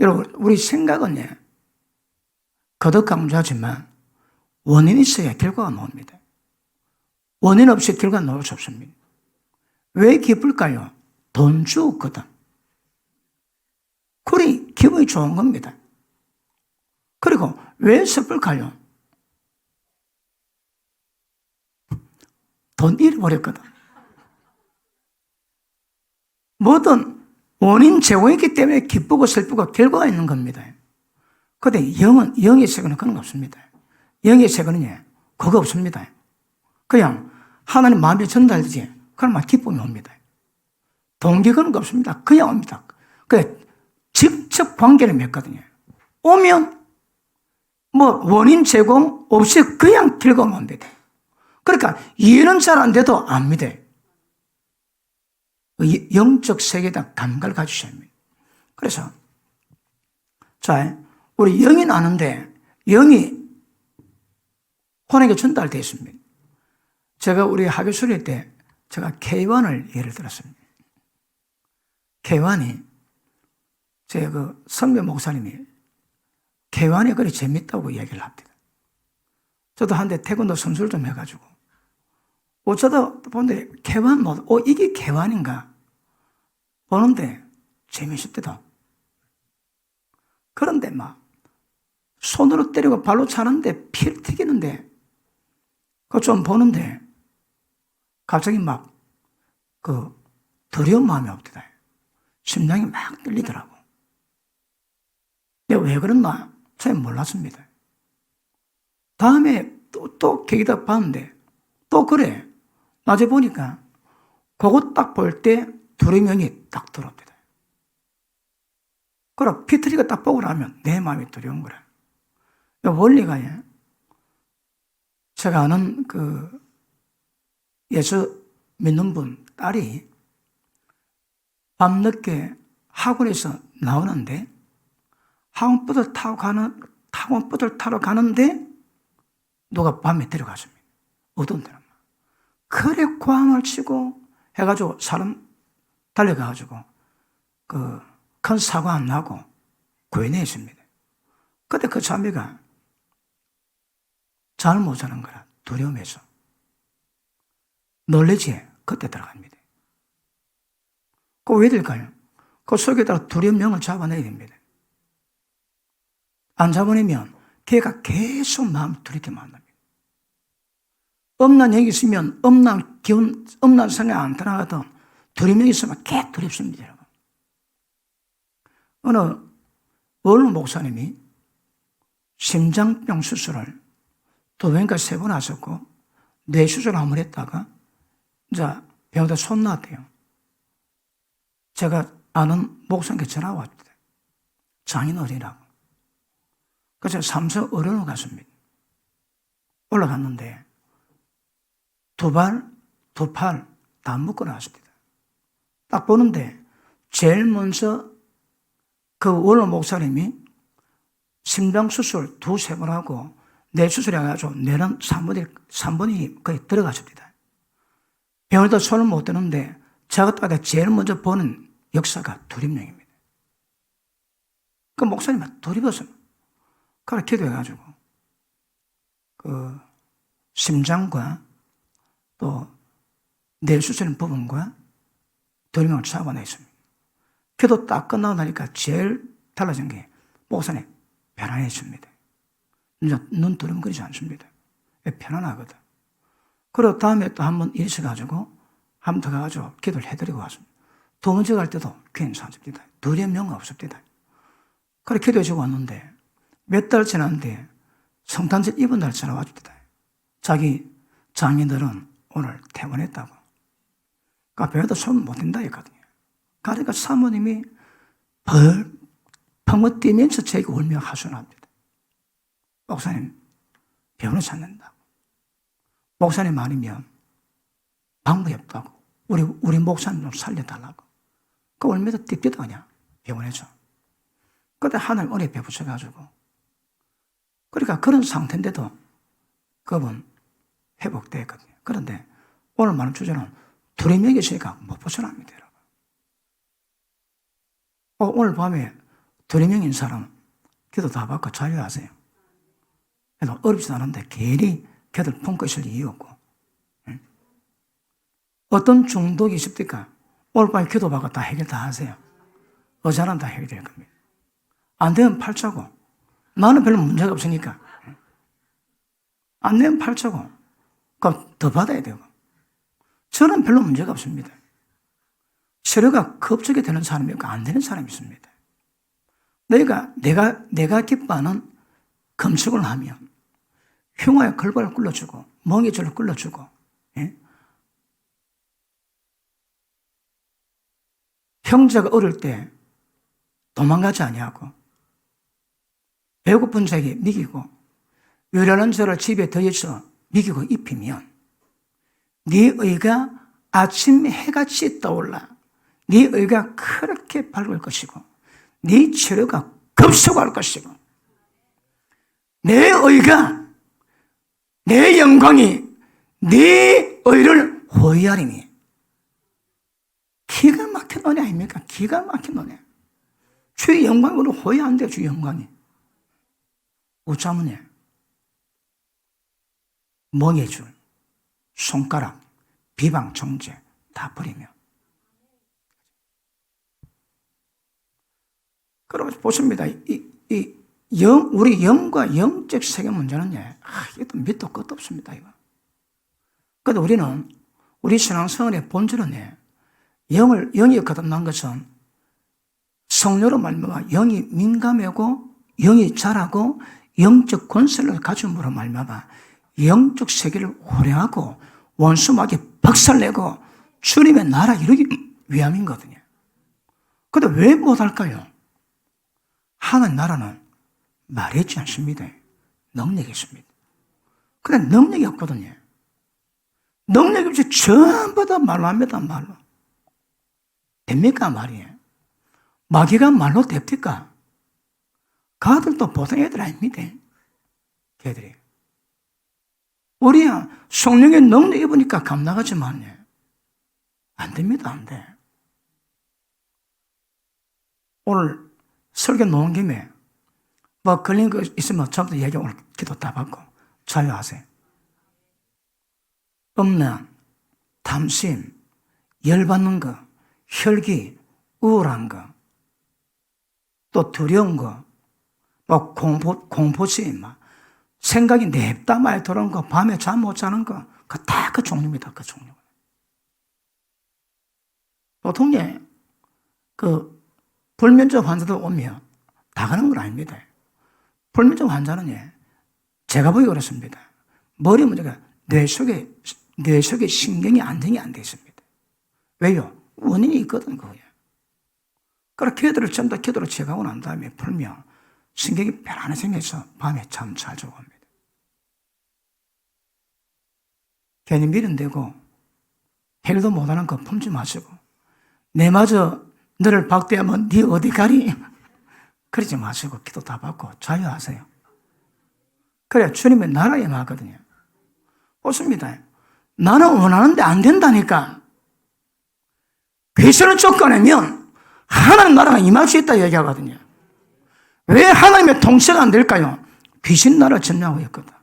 S1: 여러분, 우리 생각은 거듭강조하지만 원인이 있어야 결과가 나옵니다. 원인 없이 결과가 나올 수 없습니다. 왜 기쁠까요? 돈 주었거든. 그래, 기분이 좋은 겁니다. 그리고 왜 슬플까요? 돈 잃어버렸거든. 뭐든 원인 제공이기 때문에 기쁘고 슬프고 결과가 있는 겁니다. 그런데 영의 세계는 그런 거 없습니다. 영의 세계는 그거 없습니다. 그냥 하나님 마음에 전달되지, 그러면 기쁨이 옵니다. 동기 그런 거 없습니다. 그냥 옵니다. 그래, 직접 관계를 맺거든요. 오면 원인 제공 없이 그냥 결과가 옵니다. 그러니까 이해는 잘 안 돼도 안 믿어요. 영적 세계에 대한 감각을 가지셔야 합니다. 그래서 자, 우리 영이 나는데 영이 혼에게 전달되어 있습니다. 제가 우리 학교 수련 때 제가 K1을 예를 들었습니다. K1이 제 그 선배 목사님이 K1이 그리 재밌다고 얘기를 합니다. 저도 한때 태권도 선수를 좀 해가지고 어쩌다 보는데 K1 이게 K1인가 보는데 재밌었대도. 그런데 막 손으로 때리고 발로 차는데 피를 튀기는데 그거 좀 보는데 갑자기 막 두려운 마음이 없더라. 심장이 막 떨리더라고. 내가 왜 그랬나? 잘 몰랐습니다. 다음에 또 계기다 봤는데 또 그래. 낮에 보니까 그거 딱 볼 때 두려움이 딱 들어옵니다. 그럼 피트리가 딱 보고 나면 내 마음이 두려운 거라. 원리가 제가 아는 예수 믿는 분 딸이 밤늦게 학원에서 나오는데 학원버들 타러 가는데 누가 밤에 데려갔습니다. 어두운 데는. 그래 고함을 치고 해가지고 사람 달려가가지고 큰 사고 안 나고 구해냈습니다. 그때 그 자매가 잘 못 자는 거라 두려움에서 놀래지에 그때 들어갑니다. 그 왜 될까요? 그 속에다가 두려운 영을 잡아내야 됩니다. 안 잡아내면 걔가 계속 마음을 두렵게 만듭니다. 엄난 영이 있으면 엄난 기운, 엄난 생각 안 들어가도 두려움이 있으면 개 두렵습니다. 여러분. 어느 원로 목사님이 심장병 수술을 2번인가 3번 하셨고 뇌 수술을 한번 했다가 이제 병원에 손 놨대요. 제가 아는 목사님께 전화가 왔습니다. 장인어른이라고. 그래서 삼성 의료원을 갔습니다. 올라갔는데 2발, 2팔 다 묶어 놨습니다. 딱 보는데 제일 먼저 그 원로 목사님이 심장수술 2-3번 하고 뇌수술 해가지고 뇌는 3번이 거의 들어갔습니다. 병원에도 손을 못 대는데 제가 딱 제일 먼저 보는 역사가 두림령입니다. 그 목사님은 두리버서 그렇게 기도해가지고 심장과 또 뇌수술 부분과 두림령을 잡아냈습니다. 기도 딱 끝나고 나니까 제일 달라진 게 목사님 편안해집니다. 눈 두름거리지 않습니다. 편안하거든. 그리고 다음에 또 한 번 일시가지고 한 번 더 가가지고 기도를 해드리고 왔습니다. 2번째 갈 때도 괜찮습니다. 두려움 영가 없습니다. 그렇게 기도해주고 왔는데 몇 달 지났는데 성탄절 이번 날 전화 왔습니다. 자기 장인들은 오늘 퇴원했다고. 병원에도 손 못 댄다 했거든요. 그러니까 사모님이 펑을 뛰면서 제게 울며 하소연합니다. 목사님, 병원을 찾는다고. 목사님 아니면 방법이 없다고. 우리 목사님 좀 살려달라고. 그 울면서 뛰어다냐, 병원에서. 그때 하나님 은혜 베푸셔가지고. 그러니까 그런 상태인데도 그분 회복되었거든요. 그런데 오늘 말하는 주제는 두려움이 있으니까 못 벗어납니다, 여러분. 오늘 밤에 두려움이 있는 사람 기도 다 받고 자유하세요. 그래도 어렵지도 않은데 괜히 걔들 품고 있을 이유 없고. 응? 어떤 중독이 있습니까? 오늘 밤에 기도 받고 다 해결 다 하세요. 어지간하면 다 해결될 겁니다. 안 되면 팔자고. 나는 별로 문제가 없으니까. 안 되면 팔자고. 그럼 더 받아야 되고. 저는 별로 문제가 없습니다. 치료가 급속히 되는 사람이 있고 안 되는 사람이 있습니다. 내가 기뻐하는 금식을 하면 흉화에 걸발을 꿀러주고 멍에줄을 꿀러주고 예? 형제가 어릴 때 도망가지 아니하고 배고픈 자에게 먹이고 요란한 자를 집에 더해서 먹이고 입히면 네 의가 아침 해같이 떠올라 네 의가 그렇게 밝을 것이고 네 치료가 급속할 것이고 내 의가 내 영광이 네 의를 호위하리니 기가 막힌 은혜 아닙니까? 기가 막힌 은혜. 주의 영광으로 호위 안 돼요. 주의 영광이. 우자문에 멍해줄 손가락 비방 정죄 다 버리며 그러면 보십니다. 우리 영과 영적 세계 문제는 이것도 밑도 끝도 없습니다. 이거. 그런데 우리는 우리 신앙생활의 본질은 영이 거듭난 것은 성령으로 말미암아 영이 민감하고 영이 자라고 영적 권세를 가짐으로 말미암아 영적 세계를 호령하고 원수마귀 박살내고 주님의 나라 이루기 위함이거든요. 그런데 왜 못할까요? 하나님 나라는 말했지 않습니다. 능력이 있습니다. 그런데 능력이 없거든요. 능력이 없이 전부 다 말로 합니다. 말로. 됩니까? 말이에요. 마귀가 말로 됩니까? 가들도 보통 애들 아닙니다. 걔들이. 우리야 성령의 능력 입으니까 감나가지만 안 됩니다. 안 돼. 오늘 설교 놓은 김에 뭐 걸린 거 있으면 전부 얘기 오늘 기도 다 받고 자유하세요. 음란, 탐심, 열받는 거, 혈기, 우울한 거, 또 두려운 거, 뭐 공포심, 막 생각이 냅다 많이 들어온 거, 밤에 잠 못 자는 거, 다 그 종류입니다. 그 종류. 보통 불면증 환자들 오면 다 그런 건 아닙니다. 불면증 환자는 제가 보기 그렇습니다. 머리 문제가 뇌 속에 신경이 안정이 안 돼 있습니다. 왜요? 원인이 있거든, 그거야. 그래서 걔들을 전부 다 기도로 채가고 난 다음에 풀면 신경이 편안해지면서 밤에 잠 잘 자고 합니다. 괜히 미련되고 해결도 못하는 거 품지 마시고 내마저 너를 박대하면 네 어디 가리? 그러지 마시고 기도 다 받고 자유하세요. 그래야 주님의 나라에 임하거든요. 보십니다. 나는 원하는데 안 된다니까. 귀신을 쫓아내면 하나님 나라가 임할 수 있다 얘기하거든요. 왜 하나님의 통치가 안 될까요? 귀신 나라 점령하고 있거든.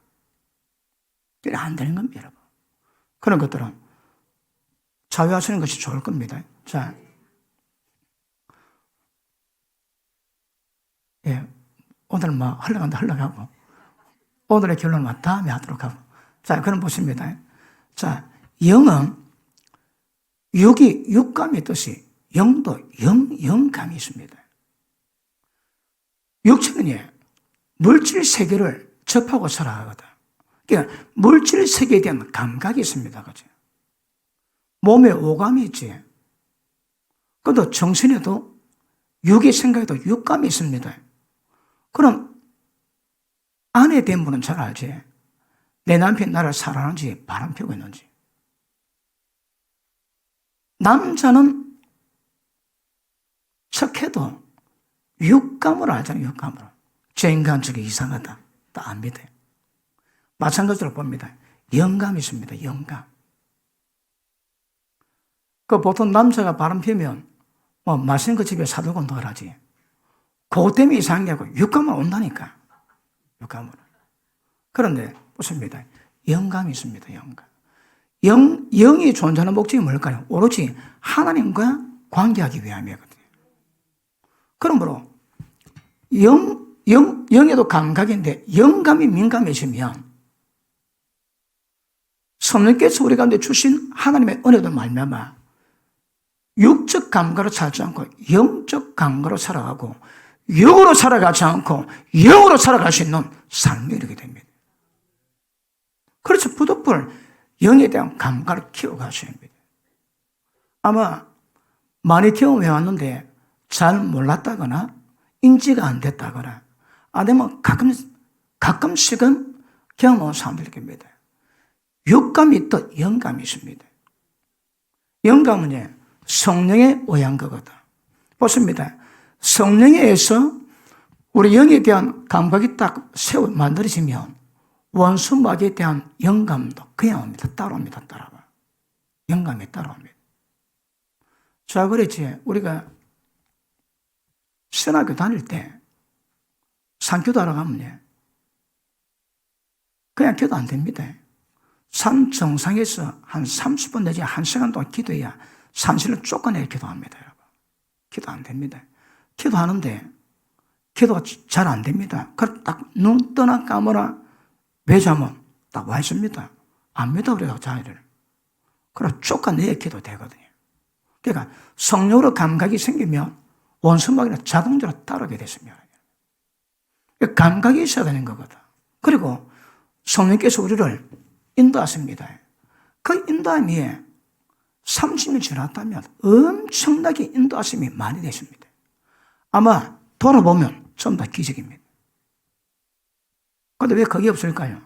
S1: 그래 안 되는 겁니다, 여러분. 그런 것들은 자유하시는 것이 좋을 겁니다. 자, 오늘 흘러가고 오늘의 결론은 다음에 하도록 하고. 자, 그럼 보십니다. 자, 영은 육감이 있듯이 영도 영감이 있습니다. 육체는 물질 세계를 접하고 살아가거든. 그러니까 물질 세계에 대한 감각이 있습니다. 그죠? 몸에 오감이 있지. 그래도 정신에도 육의 생각에도 육감이 있습니다. 그럼 아내 된 분은 잘 알지. 내 남편이 나를 사랑하는지 바람 피우고 있는지. 남자는 척해도 육감으로 알잖아요. 육감으로. 저 인간 저게 이상하다. 다 압니다. 마찬가지로 봅니다. 영감이 있습니다. 영감. 보통 남자가 바람 피우면 맛있는 거 집에 사두고 놀아지. 그것 때문에 이상한 게 아니고 육감으로 온다니까. 육감으로. 그런데 보십니다. 영감이 있습니다. 영감. 영이 존재하는 목적이 뭘까요? 오로지 하나님과 관계하기 위함이거든요. 그러므로 영에도 감각인데 영감이 민감해지면 성령께서 우리 가운데 주신 하나님의 은혜도 말미암아 육적 감각으로 살지 않고 영적 감각으로 살아가고 육으로 살아가지 않고 영으로 살아갈 수 있는 삶이 이르게 됩니다. 그래서 부득불 영에 대한 감각을 키워가셔야 합니다. 아마 많이 경험해 왔는데 잘 몰랐다거나 인지가 안 됐다거나 아니면 가끔씩은 경험한 사람들일 겁니다. 육감이 또 영감이 있습니다. 영감은 성령에 의한 거거든. 보십니다. 성령에 의해서 우리 영에 대한 감각이 딱 만들어지면 원수막에 대한 영감도 그냥 옵니다. 따라옵니다. 따라와. 영감이 따라옵니다. 자, 그렇지. 우리가 신학교 다닐 때 산기도하러 가면 그냥 기도 안 됩니다. 산 정상에서 한 30분 내지 1시간 동안 기도해야 산신을 쫓아내 기도합니다. 여러분. 기도 안 됩니다. 기도하는데 기도가 잘 안 됩니다. 그럼 딱 눈 떠나 감으라 왜 자면 딱 와 있습니다. 안 믿어 그래요. 자리를. 그럼 쫓아내야 기도 되거든요. 그러니까 성령으로 감각이 생기면 원수막이나 자동적으로 따르게 됐습니다. 감각이 있어야 되는 거거든. 그리고 성령께서 우리를 인도하십니다. 그 인도함이 30년 지났다면 엄청나게 인도하심이 많이 되십니다. 아마 돌아보면 전부 다 기적입니다. 그런데 왜 그게 없을까요?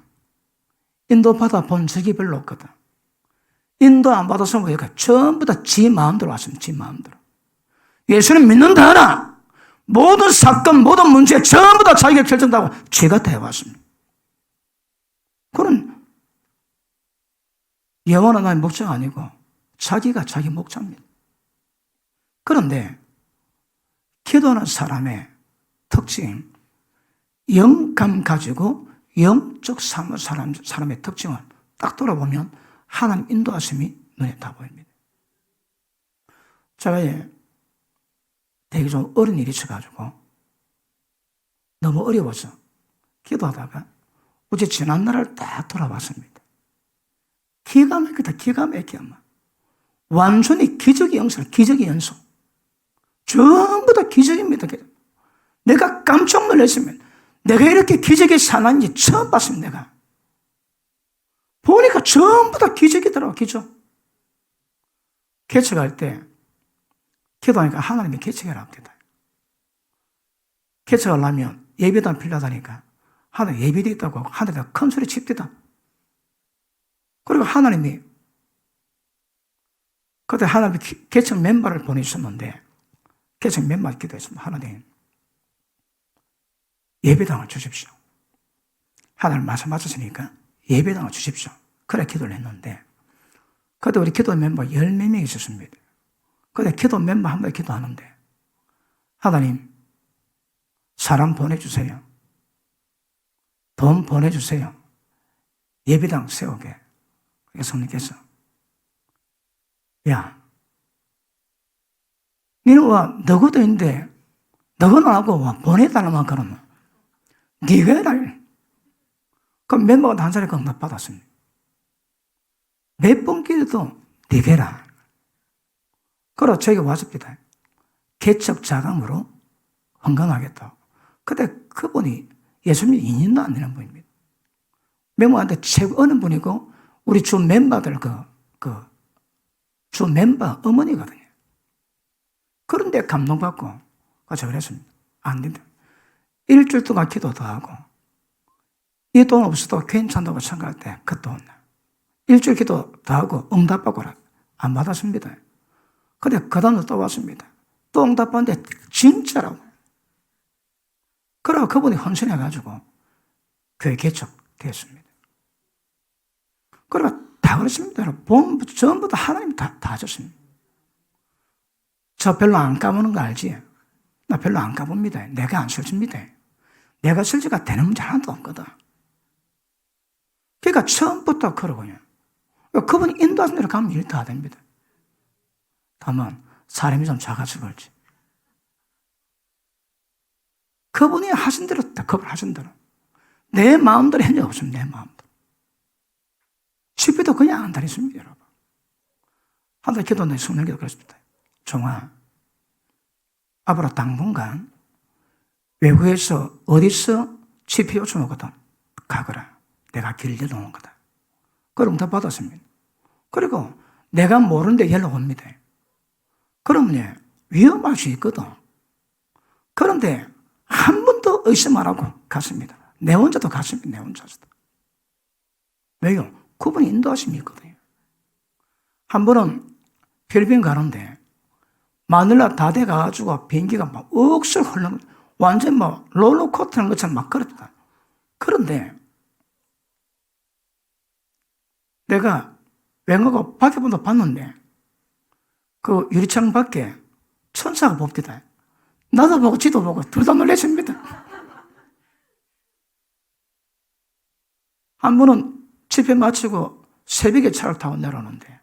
S1: 인도받아 본 적이 별로 없거든. 인도 안 받아서 뭐니까 전부 다 지 마음대로 왔습니다. 지 마음대로. 예수는 믿는다 하나 모든 사건, 모든 문제 전부 다 자기가 결정하고 죄가 되어왔습니다. 그런 영원한 하나님의 목적 아니고 자기가 자기 목적입니다. 그런데 기도하는 사람의 특징, 영감 가지고 영적 사람의 특징을 딱 돌아보면 하나님 인도하심이 눈에 다 보입니다. 제가 되게 좀 어려운 일이 있어가지고 너무 어려워서 기도하다가 어제 지난날을 딱 돌아봤습니다. 기가 막히다. 기가 막혀. 완전히 기적의 영성, 기적의 연속. 전부 다 기적입니다. 내가 깜짝 놀랐으면 내가 이렇게 기적이 사는지 처음 봤습니다. 내가 보니까 전부 다 기적이더라고. 기적. 개척할 때 기도하니까 하나님이 개척해라 합니다. 개척하려면 예배당 필요하다니까 하나님 예배도 있다고 하고 하늘에다 큰 소리 칩디다. 그리고 하나님이 그때 하나님이 개척 멤버를 보내주셨는데 개척 멤버 기도했습니다. 하나님 예배당을 주십시오. 하나님 말씀하셨으니까 예배당을 주십시오. 그래 기도를 했는데 그때 우리 기도 멤버 10명 있었습니다. 그때 기도 멤버 한 번 기도하는데 하나님 사람 보내주세요. 돈 보내주세요. 예배당 세우게. 그래서 성령께서 야 너는 와 너거도 있는데 너거는 하고 와 보내달라만 그러면 네가 해라. 그럼 멤버가 한 사람이 응답 받았습니다. 몇 번 기도도 네가 해라. 그러고 저에게 왔습니다. 개척 자금으로 헌금하겠다고. 그때 그분이 예수님 2년도 안 되는 분입니다. 멤버한테 최고 어느 분이고 우리 주 멤버들 주 멤버 어머니거든요. 그런데 감동받고 가서 그랬습니다. 안 된다. 일주일 동안 기도도 하고 이 돈 없어도 괜찮다고 생각할 때 그 돈 일주일 기도도 하고 응답받고라 안 받았습니다. 근데 그 다음에 또 왔습니다. 또 응답받는데 진짜라고. 그러고 그분이 헌신해가지고 교회 개척됐습니다. 그러고 다 그렇습니다. 전부 다 하나님 다 하셨습니다. 저 별로 안 까부는 거 알지? 나 별로 안 까봅니다. 내가 안 설집니다. 내가 설지가 되는 문제 하나도 없거든. 그러니까 처음부터 그러고요. 그분이 인도하신 대로 가면 일 다 됩니다. 다만 사람이 좀 작아서 그렇지. 그분이 하신 대로 그분 하신 대로 내 마음대로 한 적 없습니다. 내 마음대로. 집에도 그냥 안 다녔습니다. 여러분. 한달 기도는 성령기도 그렇습니다. 종아 앞으로 당분간 외국에서 어디서 집회 요청 오거든 가거라. 내가 길 열어놓은 거다. 그럼 다 받았습니다. 그리고 내가 모르는데 연락 옵니다. 그러면 위험할 수 있거든. 그런데 한 번도 의심 안 하고 갔습니다. 내 혼자도 갔습니다. 내 혼자서도. 왜요? 그분이 인도하심이 있거든요. 한 번은 필리핀 가는데 마닐라 다 돼가지고 비행기가 막 억슬 흘러 완전 뭐 롤러코스터 하는 것처럼 막 걸었다. 그런데 내가 맹하고 밖에 본다 봤는데 그 유리창 밖에 천사가 봅니다. 나도 보고 지도 보고 둘 다 놀랐습니다. 한 번은 집회 마치고 새벽에 차를 타고 내려오는데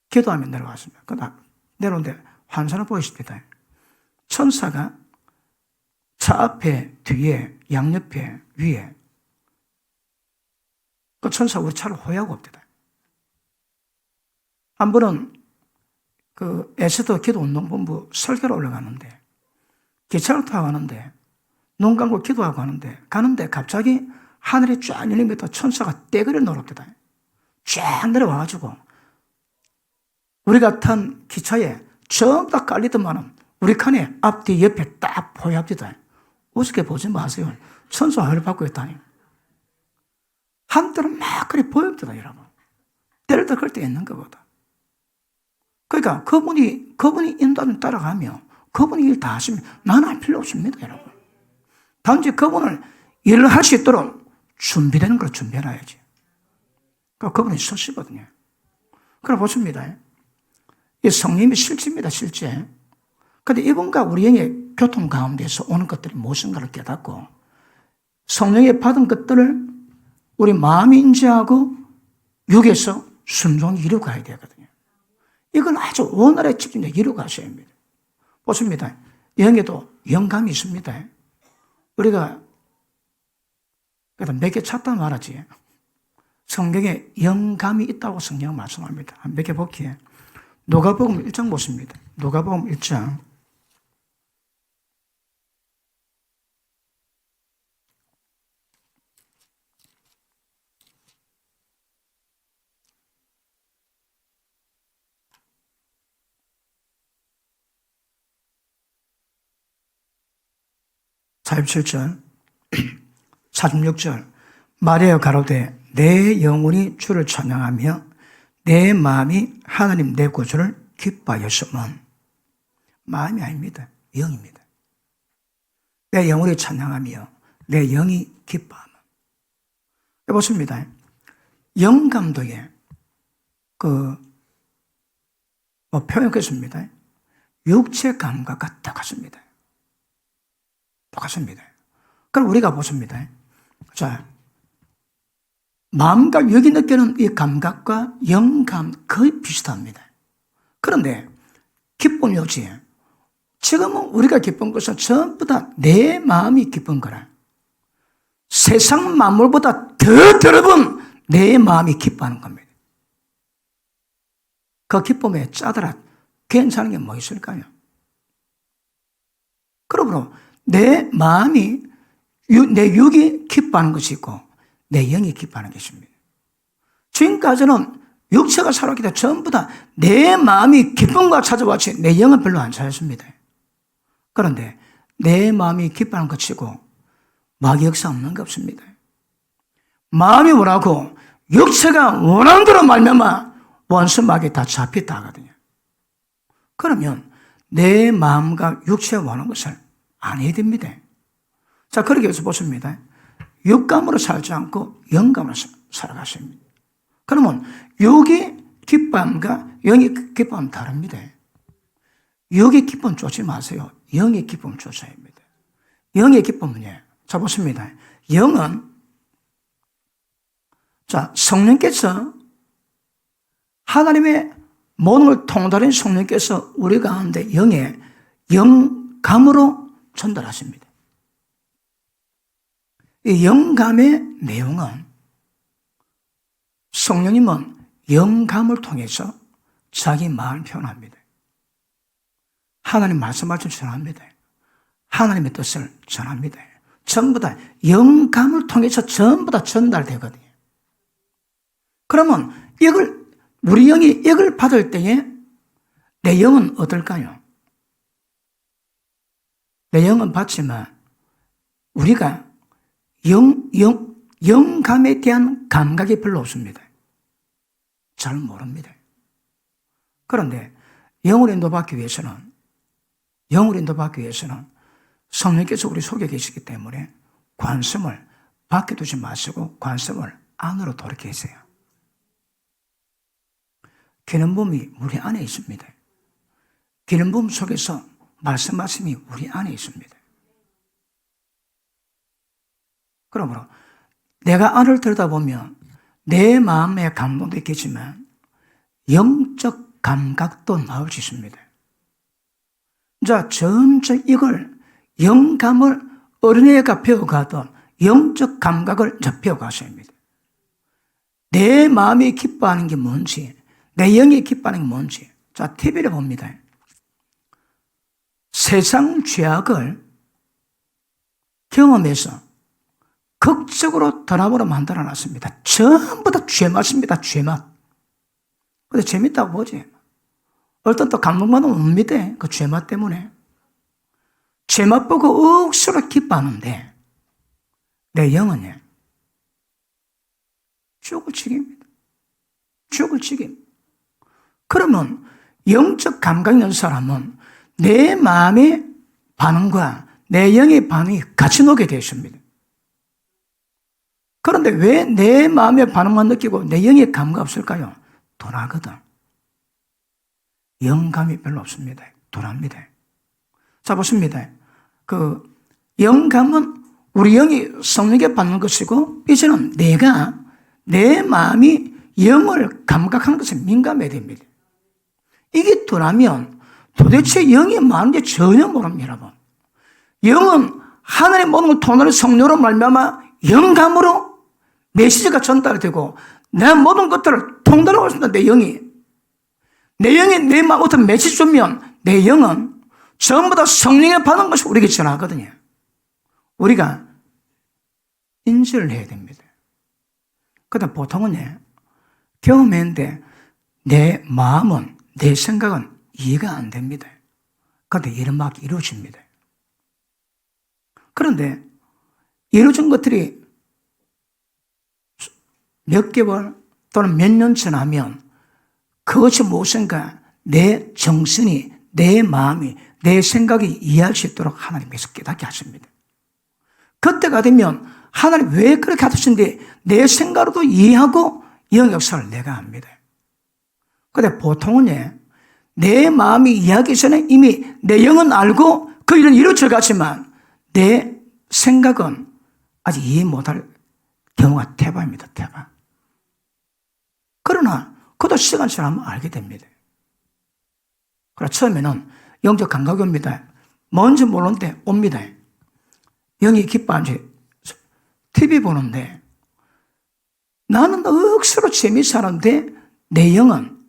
S1: 기도하며 내려갔습니다. 그러다 내려오는데 환상을 보이십니다. 천사가 차 앞에, 뒤에, 양옆에, 위에 그 천사가 우리 차를 호위하고 옵니다. 한 번은 그 에스더 기도운동본부 설교로 올라가는데 기차를 타고 가는데 눈 감고 기도하고 가는데 갑자기 하늘이 쫙 열리면서 천사가 떼거리를 놓습니다. 쫙 내려와가지고 우리가 탄 기차에 전부 다 깔리더만은 우리 칸에 앞뒤 옆에 딱 포위합니다. 우습게 보지 마세요. 천사 화를 받고 있다니. 한때는 막 그리 보입니다, 여러분. 때를 더 그럴 때 있는 것보다. 그러니까 그분이 인도하면 따라가며 그분이 일 다 하시면 나는 할 필요 없습니다, 여러분. 단지 그분을 일을 할 수 있도록 준비되는 걸 준비해놔야지. 그러니까 그분이 서시거든요. 그래 보십니다. 이 성령이 실제입니다, 실제. 근데 이분과 우리 영의 교통 가운데서 오는 것들이 무엇인가를 깨닫고 성령이 받은 것들을 우리 마음이 인지하고 육에서 순종히 이루고 가야 되거든요. 이걸 아주 원활하게 집중해 이루고 가셔야 합니다. 보십니다. 영에도 영감이 있습니다. 우리가 그래도 몇 개 찾다 말하지. 성경에 영감이 있다고 성경은 말씀합니다. 몇 개 볼게요. 누가복음 1장 보십니다. 누가복음 1장. (47절) 46절 마리아 가로되 내 영혼이 주를 찬양하며 내 마음이 하나님 내 구주를 기뻐하였으면. 마음이 아닙니다. 영입니다. 내 영혼이 찬양하며 내 영이 기뻐하면. 보십니다. 영감도에 표현했습니다. 육체 감각과 똑같습니다. 똑같습니다. 그럼 우리가 보십니다. 자, 마음과 육이 느끼는 이 감각과 영감 거의 비슷합니다. 그런데 기쁨이 없지. 지금은 우리가 기쁜 것은 전부 다 내 마음이 기쁜 거라. 세상 만물보다 더 더러운 내 마음이 기뻐하는 겁니다. 그 기쁨에 짜더라 괜찮은 게 뭐 있을까요? 그러므로 내 마음이, 내 육이 기뻐하는 것이 있고 내 영이 기뻐하는 것입니다. 지금까지는 육체가 살았기 때문에 전부 다 내 마음이 기쁨과 찾아왔지 내 영은 별로 안 찾았습니다. 그런데 내 마음이 기뻐하는 것이고 마귀 역사 없는 게 없습니다. 마음이 원하고 육체가 원하는 대로 말미암아 원수 마귀 다 잡혔다 하거든요. 그러면 내 마음과 육체가 원하는 것을 안 해야 됩니다. 자, 그렇게 해서 보십니다. 육감으로 살지 않고 영감으로 살아가십니다. 그러면 육이 기쁨과 영이 기쁨은 다릅니다. 육의 기쁨 쫓지 마세요. 영의 기쁨을 쫓아야 합니다. 영의 기쁨은요. 자, 보십니다. 영은, 자, 성령께서 하나님의 모든 걸 통달한 성령께서 우리 가운데 영의 영감으로 전달하십니다. 이 영감의 내용은 성령님은 영감을 통해서 자기 마음을 표현합니다. 하나님 말씀을 전합니다. 하나님의 뜻을 전합니다. 전부 다 영감을 통해서 전부 다 전달되거든요. 그러면 우리 영이 이걸 받을 때에 내 영은 어떨까요? 내 영은 받지만 우리가 영감에 대한 감각이 별로 없습니다. 잘 모릅니다. 그런데 영을 인도받기 위해서는 성령께서 우리 속에 계시기 때문에 관심을 밖에 두지 마시고 관심을 안으로 돌이키세요. 기름부음이 우리 안에 있습니다. 기름부음 속에서 말씀하심이 우리 안에 있습니다. 그러므로 내가 안을 들여다보면 내 마음의 감동도 있겠지만 영적 감각도 나올 수 있습니다. 자, 점점 이걸 영감을 어린애가 배워가던 영적 감각을 배워가셔야 합니다. 내 마음이 기뻐하는 게 뭔지, 내 영이 기뻐하는 게 뭔지. 자, TV를 봅니다. 세상 죄악을 경험해서 극적으로 드라마로 만들어놨습니다. 전부 다 죄맛입니다. 죄맛. 근데 재밌다고 보지. 어떤 또 감동받으면 못 믿대. 그 죄맛 때문에. 죄맛 보고 억수로 기뻐하는데 내 영은요, 죽을 지깁니다. 죽을 지깁니다. 그러면 영적 감각 있는 사람은 내 마음의 반응과 내 영의 반응이 같이 녹게 되어 있습니다. 그런데 왜 내 마음의 반응만 느끼고 내 영의 감각 없을까요? 둔하거든. 영감이 별로 없습니다. 둔합니다. 자, 보십니다. 그 영감은 우리 영이 성령께 받는 것이고, 이제는 내가 내 마음이 영을 감각하는 것에 민감해야 됩니다. 이게 둔하면 도대체 영이 많은지 전혀 모릅니다, 여러분. 영은 하늘의 모든 걸 통하는 성령으로 말미암아 영감으로 메시지가 전달되고 내 모든 것들을 통달하고 있습니다. 내 영이 내 마음 어떤 메시지 주면 내 영은 전부 다 성령에 받은 것이 우리에게 전하거든요. 우리가 인지를 해야 됩니다. 그런데 보통은 경험했는데 내 마음은, 내 생각은 이해가 안 됩니다. 그런데 이런 막 이루어집니다. 그런데 이루어진 것들이 몇 개월 또는 몇 년 지나면 그것이 무엇인가 내 정신이, 내 마음이, 내 생각이 이해할 수 있도록 하나님께서 깨닫게 하십니다. 그때가 되면 하나님 왜 그렇게 하셨는데 내 생각으로도 이해하고 영 역사를 내가 합니다. 그런데 보통은 내 마음이 이해하기 전에 이미 내 영은 알고 그 일은 이루어져 가지만 내 생각은 아직 이해 못할 경우가 대박입니다. 대박. 그러나 그것도 시간 지나면 알게 됩니다. 그러나 처음에는 영적 감각이 옵니다. 뭔지 모르는데 옵니다. 영이 기뻐하는지 TV 보는데 나는 억수로 재미있었는데 내 영은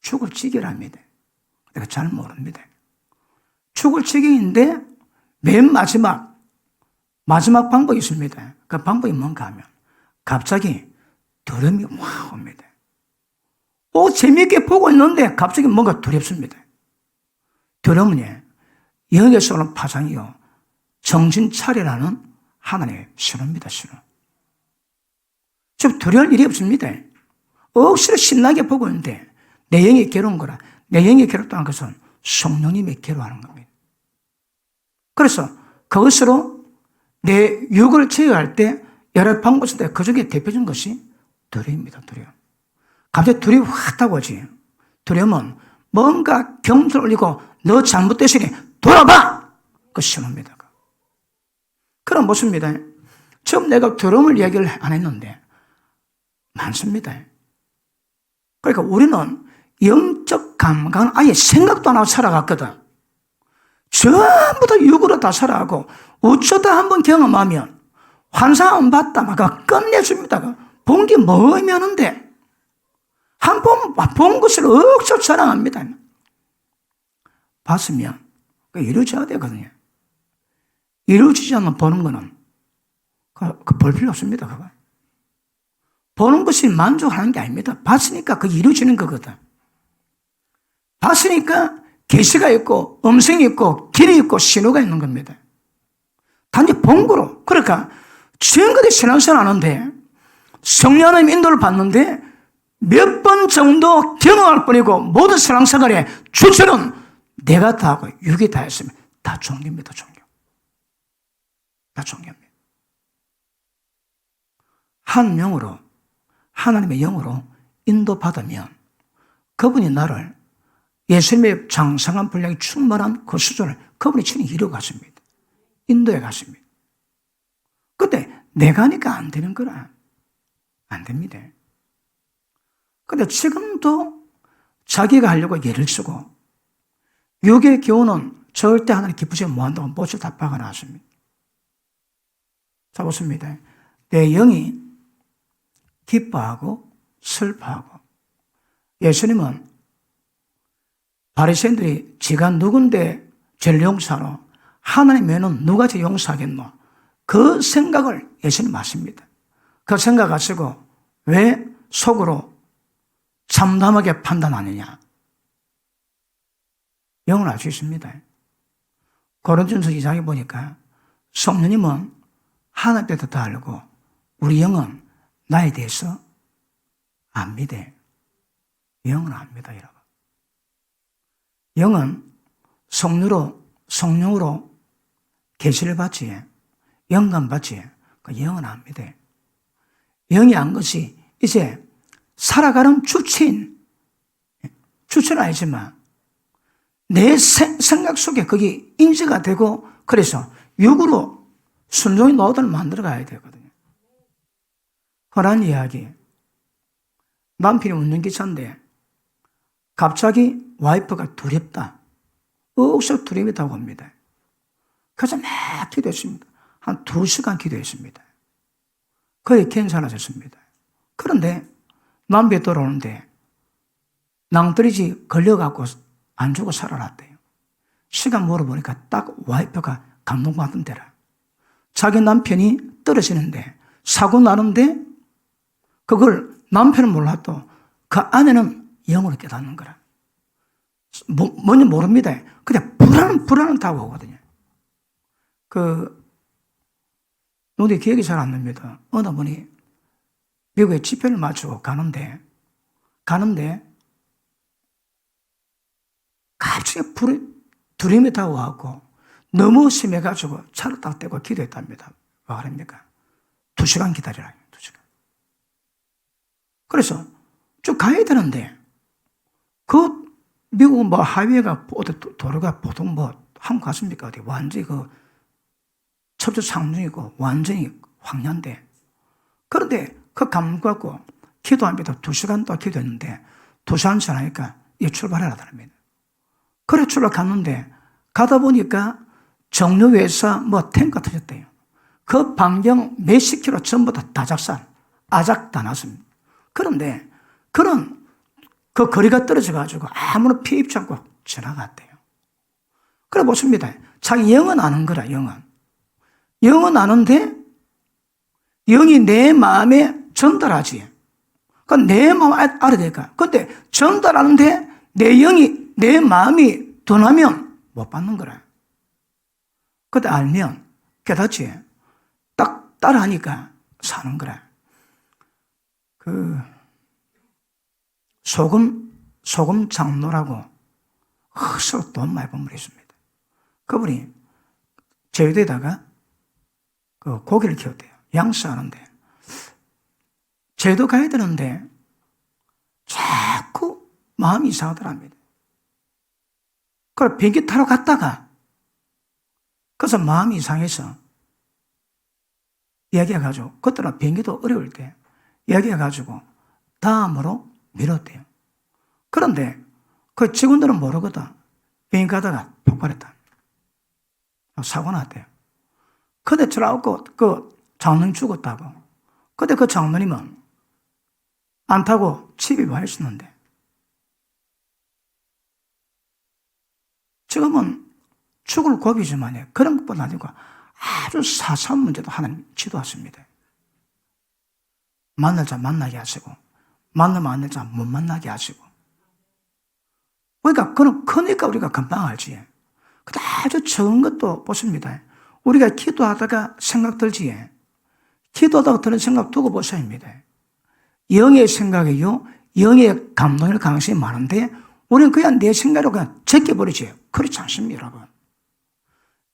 S1: 죽을 지경합니다. 내가 잘 모릅니다. 죽을 지경인데 맨 마지막 방법이 있습니다. 그 방법이 뭔가 하면 갑자기 두려움이 확 옵니다. 재미있게 보고 있는데 갑자기 뭔가 두렵습니다. 두려움은 영에서 오는 파장이요, 정신 차리라는 하나님의 신호입니다. 신호. 좀 두려울 일이 없습니다. 억수로 신나게 보고 있는데 내 영이 괴로운 거라. 내 영이 괴롭다는 것은 성령님이 괴로워하는 겁니다. 그래서 그것으로 내 육을 제어할 때 여러 방법이 있는데 그중에 대표적인 것이 두려움입니다. 두려움. 갑자기 두려움이 확 타고 오지. 두려움은 뭔가 경주를 올리고 너 잘못됐으니 돌아봐! 그 신호입니다. 그런 모습입니다. 처음 내가 두려움을 이야기를 안 했는데 많습니다. 그러니까 우리는 영적 감각은 아예 생각도 안 하고 살아갔거든. 전부 다 육으로 다 살아가고 어쩌다 한번 경험하면 환상 안 봤다 막 끝내줍니다. 본 게 뭐 의미하는데 한 번 본 것을 억지로 자랑합니다. 봤으면 이루어져야 되거든요. 이루어지지 않는 보는 거는 볼 필요 없습니다. 그거. 보는 것이 만족하는 게 아닙니다. 봤으니까 그게 이루어지는 거거든. 봤으니까 계시가 있고 음성이 있고 길이 있고 신호가 있는 겁니다. 단지 본 거로 그러니까 지금까지 신앙생활 하는데 성령 하나님 인도를 받는데 몇 번 정도 경험할 뿐이고 모든 신앙생활의 주체는 내가 다 하고 육이 다 했으면 다 종교입니다. 종교. 다 종교입니다. 한 영으로 하나님의 영으로 인도받으면 그분이 나를 예수님의 장성한 분량이 충만한 그 수준을 그분이 친히 이루어갔습니다. 인도에 갔습니다. 근데 내가 하니까 안 되는 거라. 안 됩니다. 근데 지금도 자기가 하려고 예를 쓰고 육의 교훈은 절대 하나님 기쁘지 못한다고 못을 다 박아놨습니다. 자, 보십니다. 내 영이 기뻐하고 슬퍼하고 예수님은 바리새인들이 지가 누군데 죄를 용서하러 하나님 외에는 누가 죄 용서하겠노? 그 생각을 예수님 아십니다. 그 생각 가지고 왜 속으로 참담하게 판단하느냐? 영은 알 수 있습니다. 고린도전서 2장에 보니까 성령님은 하나님 때도 다 알고 우리 영은 나에 대해서 압니다. 영은 압니다, 여러분. 영은 성령으로 계시를 받지, 영감 받지, 그 영은 압니다. 영이 안 것이 이제 살아가는 주체는 아니지만 내 생각 속에 그게 인지가 되고 그래서 육으로 순종의 노드를 만들어 가야 되거든요. 흔한 이야기. 남편이 운전기사인데 갑자기 와이프가 두렵다. 억수로 두려움이다고 합니다. 그래서 막 기도했습니다. 한 2시간 기도했습니다. 거의 괜찮아졌습니다. 그런데 남편이 돌아오는데 낭떠러지 걸려갖고 안 주고 살아났대요. 시간 물어보니까 딱 와이프가 감동받은 데라. 자기 남편이 떨어지는데 사고 나는데 그걸 남편은 몰라도 그 아내는 영으로 깨닫는 거라. 뭔지 모릅니다. 근데 불안은 타고 오거든요. 눈에 기억이 잘 안 납니다. 어느 분이 미국에 집회를 마치고 가는데 갑자기 두려움이 타고 와갖고 너무 심해가지고 차를 딱 떼고 기도했답니다. 왜 그럽니까? 2시간 기다리라. 2시간. 그래서 쭉 가야 되는데 미국은 하이웨이가 도로가 보통 한국 갔습니까? 어디 완전히 첩추상중이고 완전히 황량대. 그런데 그 감동 갖고 기도합니다. 2시간 동안 기도했는데 2시간 지나니까 출발해라 합니다. 그래 출발 갔는데 가다 보니까 정류회에서 탱크가 터졌대요. 그 반경 몇십 킬로 전부 다 다작산, 아작 다 났습니다. 그런데 그 거리가 떨어져가지고 아무런 피해 입지 않고 지나갔대요. 그래 보십니다. 자기 영은 아는 거라, 영은. 영은 아는데 영이 내 마음에 전달하지. 그러니까 내 마음 알아야 될까? 근데 전달하는데 내 마음이 둔하면 못 받는 거라. 그때 알면 깨닫지. 딱 따라하니까 사는 거라. 소금 장로라고 서로 돈 많이 번 분이 있습니다. 그분이 제주도에다가 고기를 키웠대요. 양수하는데 제주도 가야 되는데 자꾸 마음이 이상하더랍니다. 그래서 비행기 타러 갔다가 그래서 마음이 이상해서 이야기해가지고 그때는 비행기도 어려울 때 이야기해가지고 다음으로 미뤘대요. 그런데 그 직원들은 모르거든. 비행기 가다가 폭발했다. 사고 났대요. 근데 저라고 장로님 죽었다고. 근데 그 장로님은 안 타고 집에 와 있었는데 지금은 죽을 고비지만 그런 것보다 아니고 아주 사소한 문제도 하나님 지도하십니다. 만날 자 만나게 하시고 만나면 안 될 자 못 만나게 하시고. 그러니까 그는 크니까 우리가 금방 알지. 근데 아주 적은 것도 보십니다. 우리가 기도하다가 생각 들지, 기도하다가 드는 생각 두고 보셔야 합니다. 영의 생각이요, 영의 감동일 가능성이 많은데 우리는 그냥 내 생각으로 그냥 제껴버리지. 그렇지 않습니다, 여러분.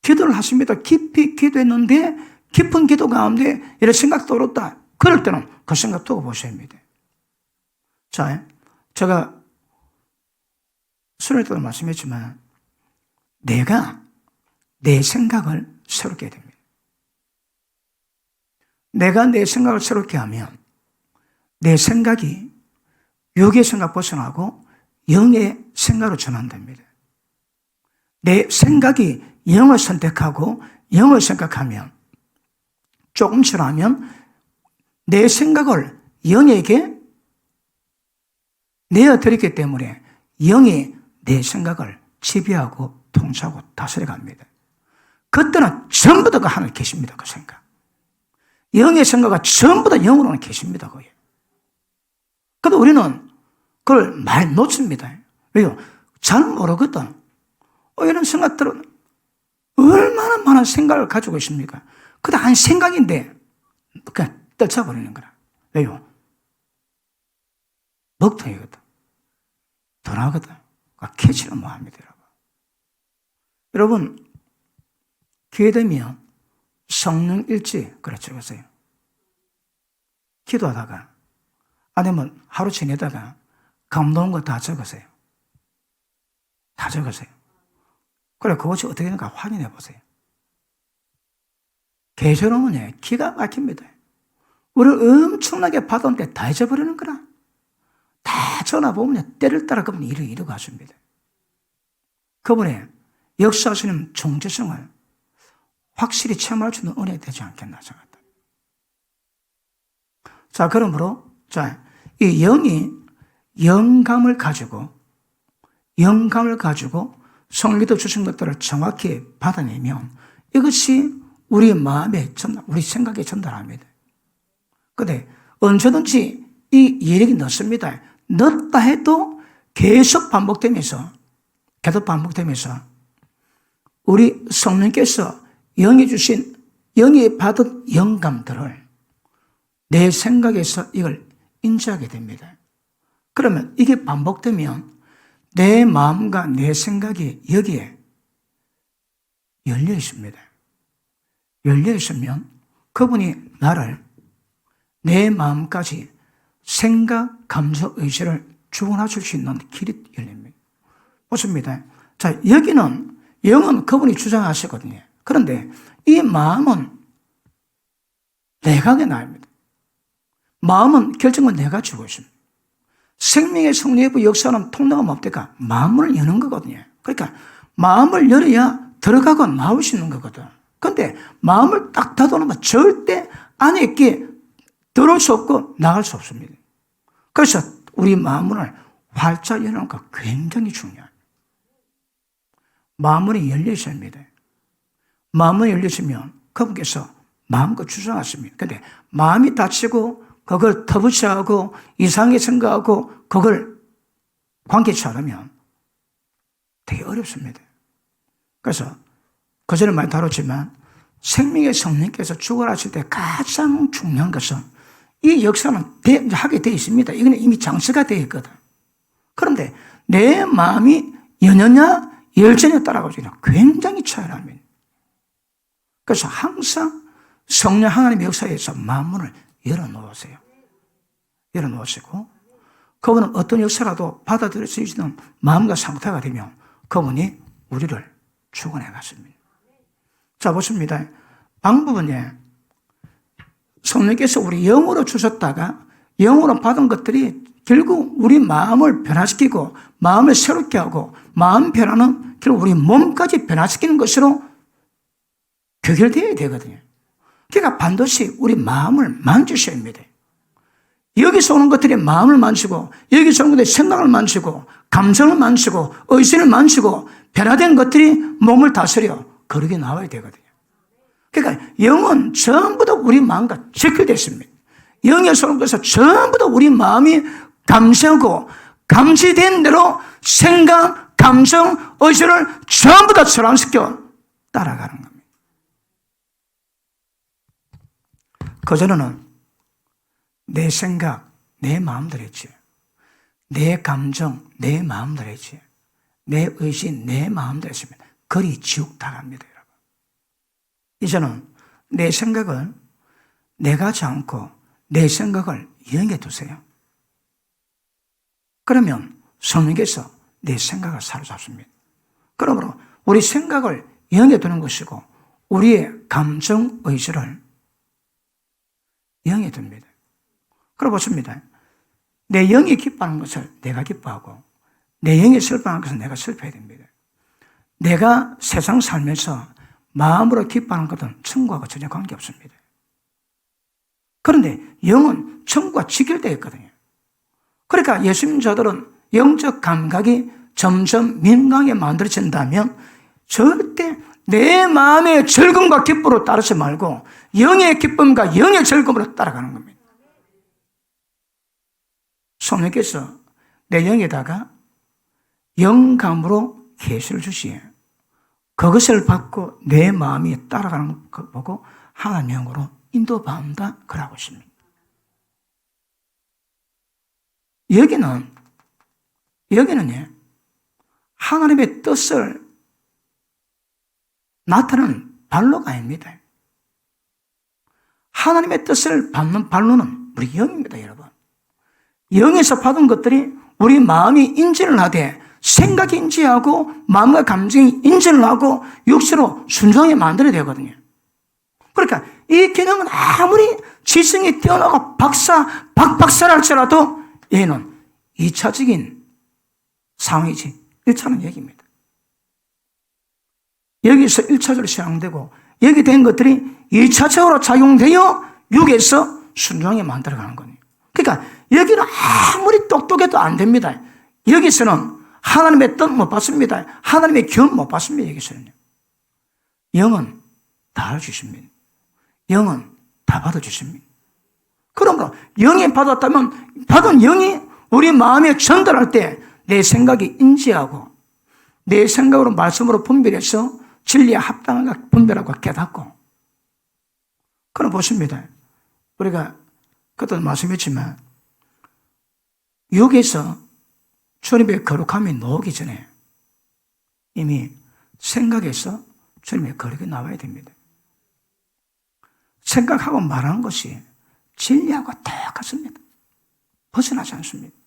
S1: 기도를 하십니다. 깊이 기도했는데 깊은 기도 가운데 이런 생각 떠오르다. 그럴 때는 그 생각 두고 보셔야 합니다. 자, 제가 수련회 때도 말씀했지만 내가 내 생각을 새롭게 해야 됩니다. 내가 내 생각을 새롭게 하면 내 생각이 육의 생각 벗어나고 영의 생각으로 전환됩니다. 내 생각이 영을 선택하고 영을 생각하면 조금 지나면 내 생각을 영에게 내어드렸기 때문에 영이 내 생각을 지배하고 통치하고 다스려갑니다. 그때는 전부 다 그 하늘 계십니다. 그 생각. 영의 생각은 전부 다 영으로는 계십니다. 거기. 근데 우리는 그걸 많이 놓칩니다. 왜요? 잘 모르거든. 이런 생각들은 얼마나 많은 생각을 가지고 있습니까? 그게 한 생각인데 그냥 떨쳐버리는 거라. 왜요? 먹통이거든. 덜하거든. 캐치를 못합니다. 여러분, 기회 되면 성령 일지 그래 적으세요. 기도하다가 아니면 하루 지내다가 감동한 거 다 적으세요. 다 적으세요. 그래, 그것이 어떻게 되는가 확인해 보세요. 계시록은 기가 막힙니다. 우리를 엄청나게 받았는데 다 잊어버리는 거라. 다 전화 보면 때를 따라 그분이 이루고 하십니다. 그분의 역사하시는 정체성을 확실히 체험할 수 있는 은혜가 되지 않겠나 생각합니다. 자, 그러므로 이 영이 영감을 가지고 성령께서 주신 것들을 정확히 받아내면 이것이 우리 마음에 우리 생각에 전달합니다. 그런데 언제든지 이 예력이 넣습니다. 넣었다 해도 계속 반복되면서 우리 성령께서 영이 받은 영감들을 내 생각에서 이걸 인지하게 됩니다. 그러면 이게 반복되면 내 마음과 내 생각이 여기에 열려 있습니다. 열려 있으면 그분이 나를 내 마음까지 생각, 감정, 의지를 주관하실 수 있는 길이 열립니다. 보십니다. 자, 여기는 영은 그분이 주장하시거든요. 그런데 이 마음은 내각의 나입니다. 마음은 결정은 내가 주고 있습니다. 생명의 성리의 역사는 통로가 없대가 마음을 여는 거거든요. 그러니까 마음을 열어야 들어가고 나올 수 있는 거거든. 그런데 마음을 딱 닫아놓으면 절대 안에 있게 들어올 수 없고 나갈 수 없습니다. 그래서 우리 마음을 활짝 여는 거 굉장히 중요합니다. 마음문이 열려 있어야 합니다. 마음문이 열렸으면 그분께서 마음껏 주장하십니다. 그런데 마음이 닫히고 그걸 터부치하고 이상하게 생각하고 그걸 관계치 않으면 되게 어렵습니다. 그래서 그전에 많이 다뤘지만 생명의 성령께서 주관하실 때 가장 중요한 것은 이 역사는 하게 되어 있습니다. 이거는 이미 장치가 되어 있거든. 그런데 내 마음이 여느냐 열전에 따라가지고 굉장히 차이가 납니다. 그래서 항상 성령 하나님의 역사에서 마음문을 열어놓으세요. 열어놓으시고 그분은 어떤 역사라도 받아들일 수 있는 마음과 상태가 되면 그분이 우리를 축원해 갔습니다. 자, 보십니다. 방법은 성령께서 우리 영으로 주셨다가 영으로 받은 것들이 결국 우리 마음을 변화시키고 마음을 새롭게 하고 마음 변화는 결국 우리 몸까지 변화시키는 것으로 교결되어야 되거든요. 그러니까 반드시 우리 마음을 만지셔야 합니다. 여기서 오는 것들이 마음을 만지고 여기서 오는 것들이 생각을 만지고 감정을 만지고 의심을 만지고 변화된 것들이 몸을 다스려 거룩에 나와야 되거든요. 그러니까 영은 전부 다 우리 마음과 직결되어 있습니다. 영에서 오는 것은 전부 다 우리 마음이 감지하고 감지된 대로 생각, 감정, 의지를 전부 다 전환시켜 따라가는 겁니다. 그전에는 내 생각, 내 마음대로였지. 내 감정, 내 마음대로였지. 내 의식, 내 마음대로 했으면 거리 지옥 다 갑니다, 여러분. 이제는 내 생각을 내가지 않고 내 생각을 영에 두세요. 그러면 성령께서 내 생각을 사로잡습니다. 그러므로 우리 생각을 영에 두는 것이고 우리의 감정, 의지를 영에 둡니다. 그러고 보십니다. 내 영이 기뻐하는 것을 내가 기뻐하고 내 영이 슬퍼하는 것을 내가 슬퍼해야 됩니다. 내가 세상 살면서 마음으로 기뻐하는 것은 천국하고 전혀 관계없습니다. 그런데 영은 천국과 직결되어 있거든요. 그러니까 예수님 자들은 영적 감각이 점점 민감하게 만들어진다면 절대 내 마음의 즐거움과 기쁨으로 따르지 말고 영의 기쁨과 영의 즐거움으로 따라가는 겁니다. 성령께서 내 영에다가 영감으로 계시를 주시에 그것을 받고 내 마음이 따라가는 것 보고 하나님의 영으로 인도받는다 그러고 있습니다. 여기는 하나님의 뜻을 나타내는 발로가 아닙니다. 하나님의 뜻을 받는 발로는 우리 영입니다, 여러분. 영에서 받은 것들이 우리 마음이 인지를 하되 생각이 인지하고 마음과 감정이 인지를 하고 육체로 순종하게 만들어야 되거든요. 그러니까 이 기능은 아무리 지성이 뛰어나고 박사를 할지라도 얘는 2차적인 상황이지 1차는 얘기입니다. 여기서 1차적으로 시작되고 여기 된 것들이 2차적으로 작용되어 육에서 순종하게 만들어가는 거예요. 그러니까 여기는 아무리 똑똑해도 안 됩니다. 여기서는 하나님의 뜻 못 받습니다. 하나님의 기운 못 받습니다. 여기서는 영은 다 알아주십니다. 영은 다 받아주십니다. 그러므로 영이 받았다면 받은 영이 우리 마음에 전달할 때 내 생각이 인지하고 내 생각으로 말씀으로 분별해서 진리에 합당하게 분별하고 깨닫고 그럼 보십니다. 우리가 그때도 말씀했지만 육에서 주님의 거룩함이 나오기 전에 이미 생각에서 주님의 거룩이 나와야 됩니다. 생각하고 말하는 것이 진리하고 똑같습니다. 벗어나지 않습니다.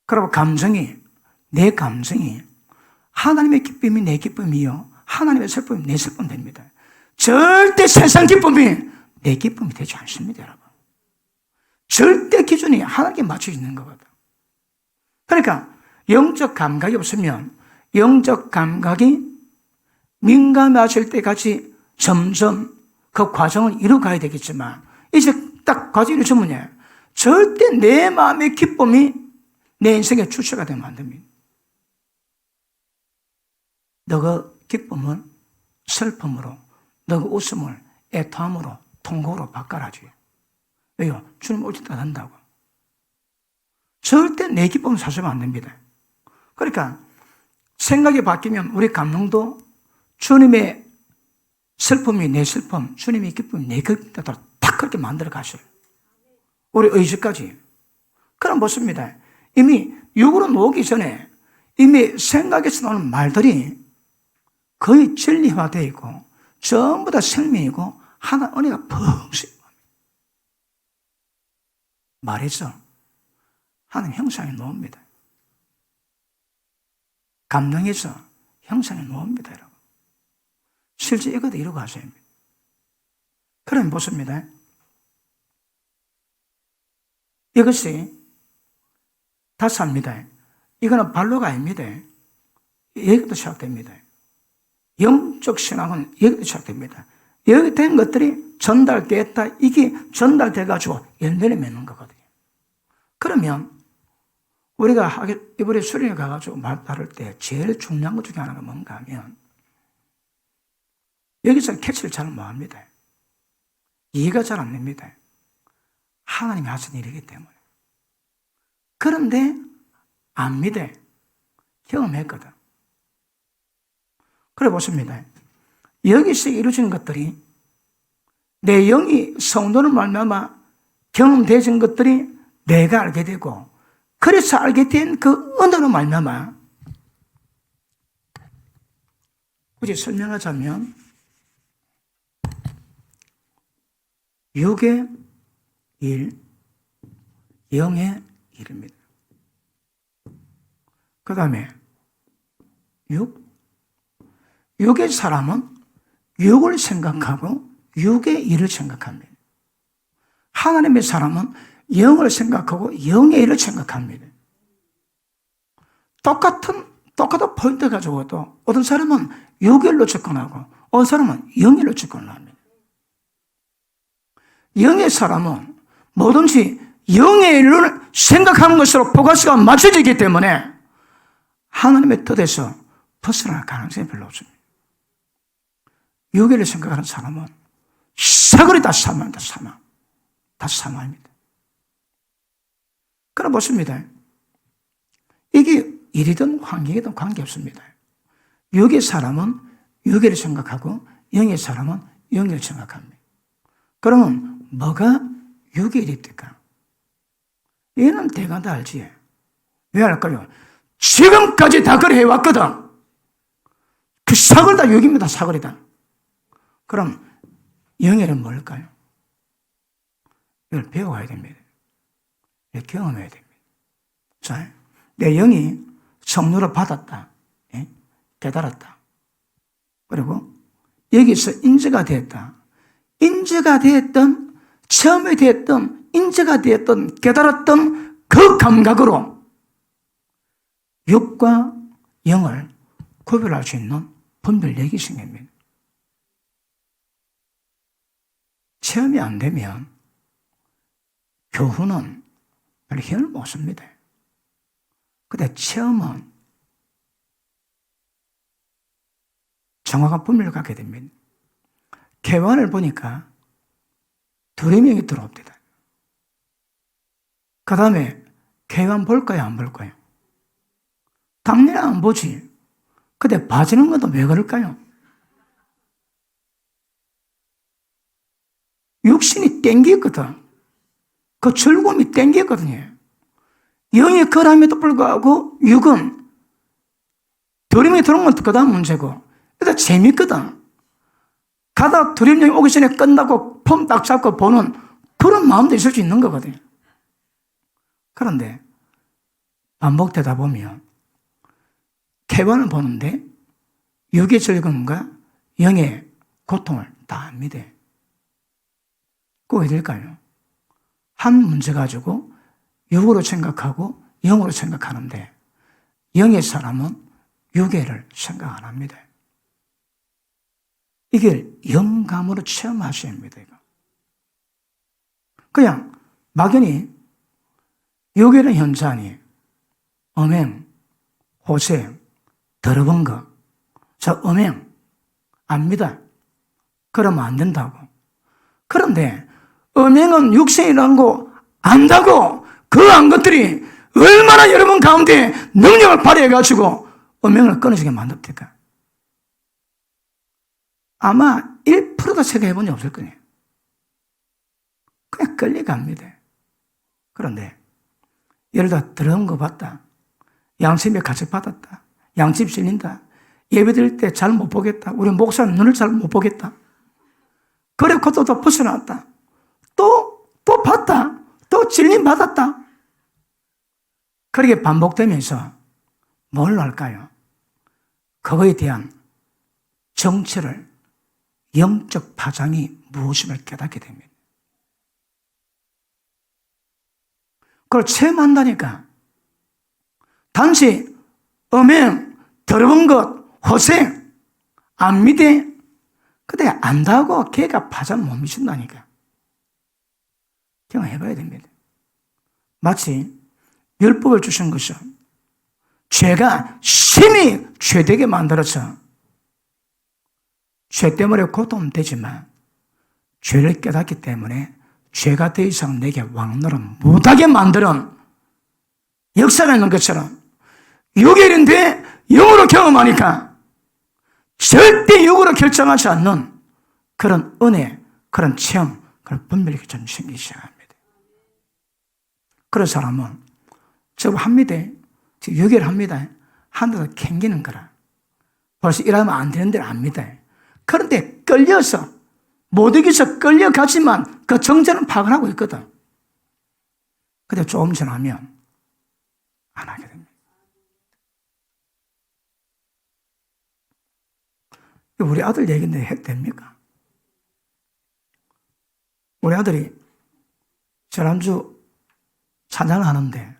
S1: 그리고 내 감정이 하나님의 기쁨이 내 기쁨이요 하나님의 슬픔이 내 슬픔 됩니다. 절대 세상 기쁨이 내 기쁨이 되지 않습니다, 여러분. 절대 기준이 하나님께 맞춰 있는 거거든. 그러니까 영적 감각이 없으면 영적 감각이 민감해질 때까지 점점 그 과정을 이루어가야 되겠지만 이제 딱 과정이 이루어지면 절대 내 마음의 기쁨이 내 인생의 주체가 되면 안 됩니다. 너가 기쁨을 슬픔으로, 너가 웃음을 애통함으로, 통곡으로 바꿔라지. 왜요? 주님 올 때 한다고. 절대 내 기쁨을 사주면 안 됩니다. 그러니까 생각이 바뀌면 우리 감동도 주님의 슬픔이 내 슬픔, 주님의 기쁨이 내 기쁨 따라 딱 그렇게 만들어 가셔요. 우리 의식까지. 그럼 보십니다. 이미 육으로 놓기 전에 이미 생각에서 나오는 말들이 거의 진리화되어 있고 전부 다 생명이고 하나 은혜가 펑씩 말해서 하는 형상이 나옵니다. 감동에서 형상이 나옵니다, 여러분. 실제 이것도 이루어가셔야 합니다. 그럼 보십니다. 이것이 다사입니다. 이거는 발로가 아닙니다. 여기부터 시작됩니다. 영적 신앙은 여기부터 시작됩니다. 여기 된 것들이 전달됐다. 이게 전달돼가지고 열매를 맺는 거거든요. 그러면 우리가 이번에 수련회 가가지고 말 다룰 때 제일 중요한 것 중에 하나가 뭔가 하면 여기서 캐치를 잘 못합니다. 이해가 잘 안 됩니다. 하나님이 하신 일이기 때문에. 그런데 안 믿어. 경험했거든. 그래 보십니다. 여기서 이루어진 것들이 내 영이 성도를 말미암아 경험되어진 것들이 내가 알게 되고, 그래서 알게 된 그 언어로 말미암아, 굳이 설명하자면 육의 일, 영의 일입니다. 그 다음에 육의 사람은 육을 생각하고 육의 일을 생각합니다. 하나님의 사람은 영을 생각하고 영의 일을 생각합니다. 똑같은 포인트 가지고도 어떤 사람은 육일로 접근하고 어떤 사람은 영일로 접근합니다. 영의 사람은 뭐든지 영의 일을 생각하는 것으로 포커스가 맞춰지기 때문에 하나님의 뜻에서 벗어날 가능성이 별로 없습니다. 육일을 생각하는 사람은 사거리 다 사망입니다. 다 사망입니다. 그럼 보십니다. 이게 일이든 환경이든 관계없습니다. 육의 사람은 육일을 생각하고 영의 사람은 영일을 생각합니다. 그러면 뭐가 육의 일입니까? 얘는 대가 다 알지. 왜 알까요? 지금까지 다 그래 해왔거든. 그 사거리 다 육입니다. 사거리다. 그럼 영일은 뭘까요? 이걸 배워야 됩니다. 이걸 경험해야 됩니다. 자, 내 영이 성령을 받았다. 깨달았다. 그리고 여기서 인재가 되었다. 인재가 되었던, 처음에 되었던, 인재가 되었던, 깨달았던 그 감각으로 육과 영을 구별할 수 있는 분별력이 생깁니다. 체험이 안 되면 교훈은 별로 힘을 못 씁니다. 근데 체험은 정확한 분별을 갖게 됩니다. 개관을 보니까 두려움이 들어옵니다. 그 다음에 개관 볼까요? 안 볼까요? 당연히 안 보지. 근데 봐주는 것도 왜 그럴까요? 육신이 땡기거든. 그 즐거움이 땡기거든요. 영이 그럼에도 불구하고 육은 두려움이 들어오는 것도 그 다음 문제고, 일단 재밌거든. 가다 두려움이 오기 전에 끝나고 폼 딱 잡고 보는 그런 마음도 있을 수 있는 거거든요. 그런데 반복되다 보면 쾌관을 보는데 육의 즐거움과 영의 고통을 다 압니다. 그거 왜 될까요? 한 문제 가지고 육으로 생각하고 영으로 생각하는데 영의 사람은 육의 일을 생각 안 합니다. 이걸 영감으로 체험하셔야 합니다. 이거. 그냥 막연히 육에는 현자니 음행, 호생, 더러운 거. 저 음행 압니다. 그러면 안 된다고. 그런데 음행은 육생이라는 거 안다고 그 안 것들이 얼마나 여러분 가운데 능력을 발휘해가지고 음행을 끊어지게 만듭니까? 아마 1%도 생각해본 적 없을 거예요. 그냥 끌려갑니다. 그런데 예를 들어 더러운 거 봤다. 양심에 가책받았다. 양심 실린다. 예배 드릴 때 잘 못 보겠다. 우리 목사는 눈을 잘 못 보겠다. 그래 그것도 벗어났다. 또 봤다. 또 질림 받았다. 그렇게 반복되면서 뭘 할까요? 그거에 대한 정체를, 영적 파장이 무엇임을 깨닫게 됩니다. 그걸 체험한다니까. 단지 음행, 더러운 것, 호생, 안 믿대. 근데 안다고 걔가 파장 못 미친다니까. 경험해봐야 됩니다. 마치 율법을 주신 것은 죄가 심히 죄되게 만들어서 죄 때문에 고통되지만 죄를 깨닫기 때문에 죄가 더 이상 내게 왕노릇 못하게 만드는 역사가 있는 것처럼 육일인데 영으로 경험하니까 절대 육으로 결정하지 않는 그런 은혜, 그런 체험, 그런 분별력이 좀 생기기 시작합니다. 그런 사람은 저거 합니다. 여기를 합니다. 한데도 캥기는 거라. 벌써 일하면 안 되는 데를 압니다. 그런데 끌려서, 못 이겨서 끌려가지만 그 정체는 파악을 하고 있거든. 근데 조금 지나면 안 하게 됩니다. 우리 아들 얘기인데 해도 됩니까? 우리 아들이 지난주 찬양을 하는데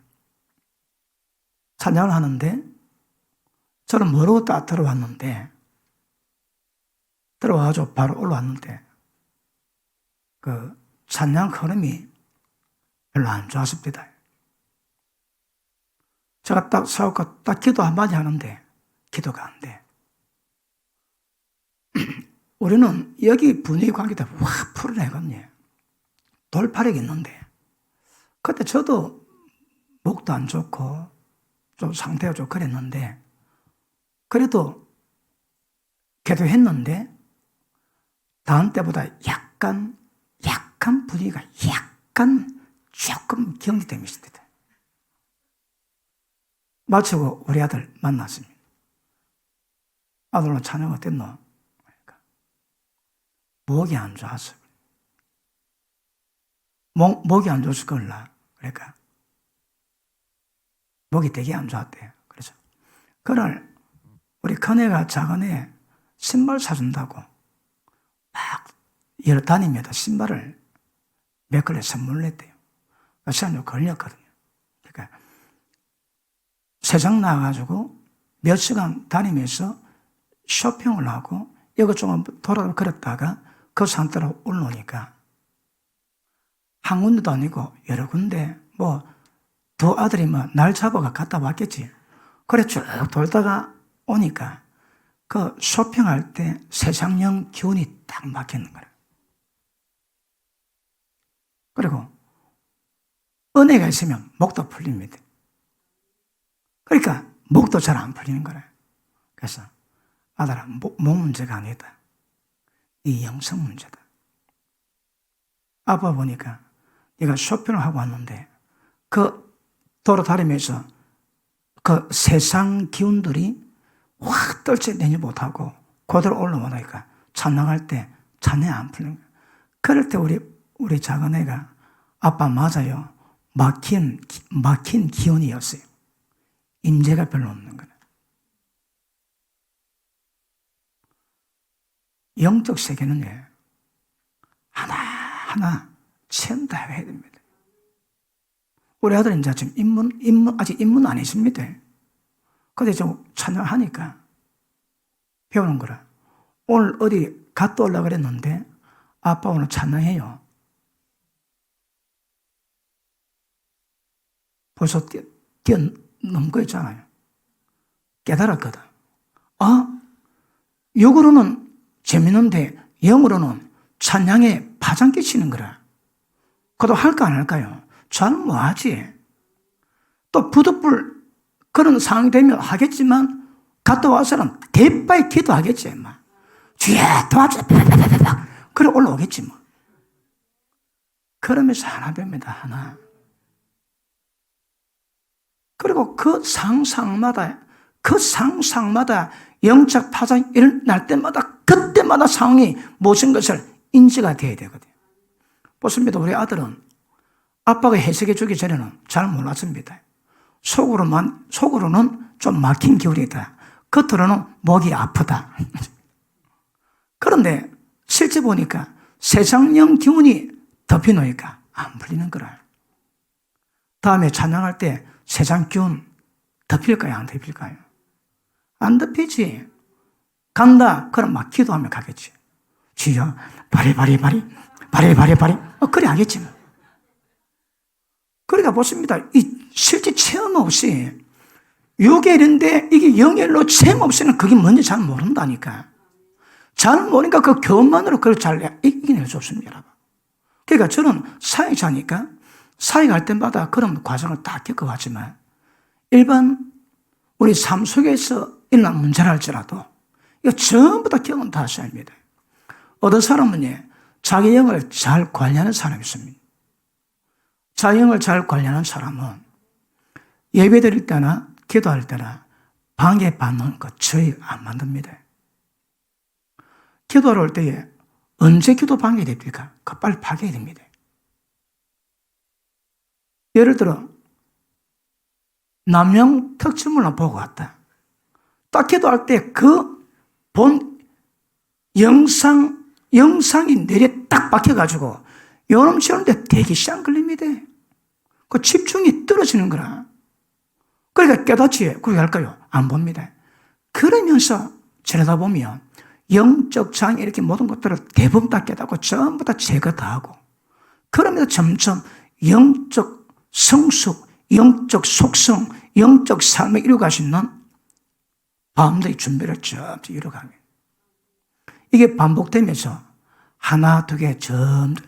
S1: 저는 모르고 딱 들어왔는데 들어와가지고 바로 올라왔는데 그 찬양 흐름이 별로 안 좋았습니다. 제가 딱 서고 딱 기도 한마디 하는데 기도가 안 돼. 우리는 여기 분위기 관계다 확 풀어내거든요. 돌파력이 있는데 그때 저도 목도 안 좋고 좀 상태가 좀 그랬는데 그래도 기도했는데 다음 때보다 약간 분위기가 조금 경직됨이 있습니다. 마치고 우리 아들 만났습니다. 아들로 찬양 어땠노? 그러니까 목이 안 좋았어요. 목이 안 좋았을 걸라. 그러니까 목이 되게 안 좋았대요. 그래서 그날 우리 큰애가 작은애 신발 사준다고 막 여러 다니면서 신발을 몇 걸레 선물을 했대요. 시간이 좀 걸렸거든요. 그러니까 세상 나가가지고 몇 시간 다니면서 쇼핑을 하고 이것저것 그랬다가 그 상태로 올라오니까 한 군데도 아니고 여러 군데 두 아들이 날 잡아가 갔다 왔겠지. 그래 쭉 돌다가 오니까 그 쇼핑할 때 세상령 기운이 딱 막히는 거야. 그리고 은혜가 있으면 목도 풀립니다. 그러니까 목도 잘 안 풀리는 거래. 그래서 아들아, 목 문제가 아니다. 네 영성 문제다. 아빠 보니까 네가 쇼핑을 하고 왔는데 그 돌아다니면서 그 세상 기운들이 확 떨쳐내지 못하고 그대로 올라오니까 찬양할 때 찬양 안 풀리는 거야. 그럴 때 우리 작은 애가 아빠 맞아요. 막힌 기운이었어요. 임재가 별로 없는 거예요. 영적 세계는 하나하나 체험 다 해야 됩니다. 우리 아들은 이제 지금 아직 입문 안 했습니다. 근데 좀 찬양하니까 배우는 거라. 오늘 어디 갔다 오려고 그랬는데 아빠 오늘 찬양해요. 벌써 뛰어넘고 있잖아요. 깨달았거든. 육으로는 재밌는데 영으로는 찬양에 파장 끼치는 거라. 그것도 할까 안 할까요? 잘 뭐하지. 또 부득불 그런 상황이 되면 하겠지만 갔다 와서는 대빠이 기도하겠지. 주야 도와줘. 그래 올라오겠지 뭐. 그러면서 하나 봅니다. 하나. 그리고 그 상상마다 영적 파장이 일어날 때마다 그때마다 상황이 무슨 것을 인지가 돼야 되거든요. 보십니다. 우리 아들은 아빠가 해석해 주기 전에는 잘 몰랐습니다. 속으로는 좀 막힌 기운이다. 겉으로는 목이 아프다. 그런데 실제 보니까 세상령 기운이 덮여놓으니까 안 풀리는 거라. 다음에 찬양할 때 세상 기운 덮일까요? 안 덮일까요? 안 덮이지. 간다. 그럼 막 기도하며 가겠지. 주여, 바리. 그래 하겠지. 그러니까 보십니다. 이 실제 체험 없이 요계일인데 이게 영일로 체험 없이는 그게 뭔지 잘 모른다니까. 잘 모르니까 그 교훈만으로 그걸 잘 이겨낼 수 없습니다, 여러분. 그러니까 저는 사역자니까 사역할 때마다 그런 과정을 다 겪어왔지만 일반 우리 삶 속에서 일어난 문제라 할지라도 이거 전부 다 경험 다 하셔야 합니다. 어떤 사람은 자기 영을 잘 관리하는 사람이 있습니다. 자기 영을 잘 관리하는 사람은 예배 드릴 때나 기도할 때나 방해받는 것 저희 안 만듭니다. 기도를 할 때에 언제 기도 방해됩니까? 그 빨리 파괴해야 됩니다. 예를 들어 남양 특집물을 보고 왔다. 딱 기도할 때 그 본 영상이 뇌리에 딱 박혀가지고 요놈 치는데 되게 시간 걸립니다. 그 집중이 떨어지는 거라. 그러니까 깨닫지. 그렇게 할까요? 안 봅니다. 그러면서 지내다 보면 영적 장애 이렇게 모든 것들을 대부분 다 깨닫고 전부 다 제거 다 하고 그러면서 점점 영적 성숙, 영적 속성, 영적 삶을 이루어갈 수 있는 마음의 준비를 점점 이루어가면 이게 반복되면서 하나, 두 개 점점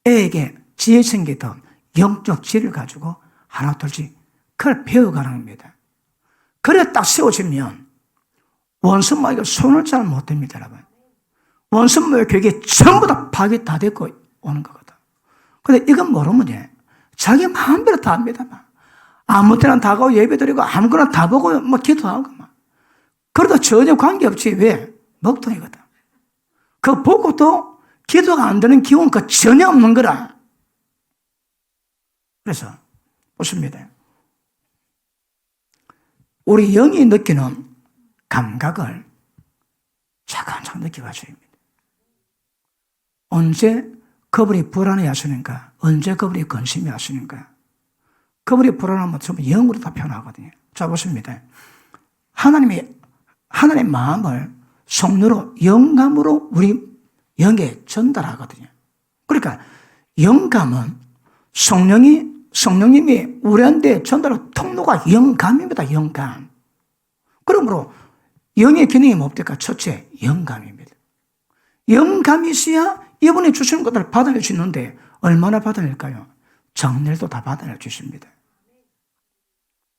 S1: 애에게 지혜 생기던 영적 지혜를 가지고 하나, 둘씩 그걸 배워가는 겁니다. 그래 딱 세워지면 원수마귀가 손을 잘 못 댑니다, 여러분. 원수마귀 교육이 전부 다 파괴 다 됐고 오는 거거든. 근데 이건 모르면 자기 마음대로 다 합니다. 아무 때나 다 가고 예배드리고 아무거나 다 보고 뭐 기도하고 막. 그래도 전혀 관계없지. 왜? 먹통이거든. 그 보고도 기도가 안 되는 기운 그 전혀 없는 거라. 그래서 보십니다. 우리 영이 느끼는 감각을 차근차근 느껴가셔야 합니다. 언제 그분이 불안해 하시는가? 언제 그분이 근심해 하시는가? 그분이 불안하면 전부 영으로 다 표현하거든요. 자, 보십니다. 하나님의 마음을 성령으로, 영감으로 우리 영에 전달하거든요. 그러니까 영감은 성령님이 우리한테 전달하는 통로가 영감입니다. 영감. 그러므로 영의 기능이 뭡니까? 첫째, 영감입니다. 영감이 있어야 이분이 주시는 것들을 받아낼 수 있는데 얼마나 받아낼까요? 정렬도 다 받아낼 수 있습니다.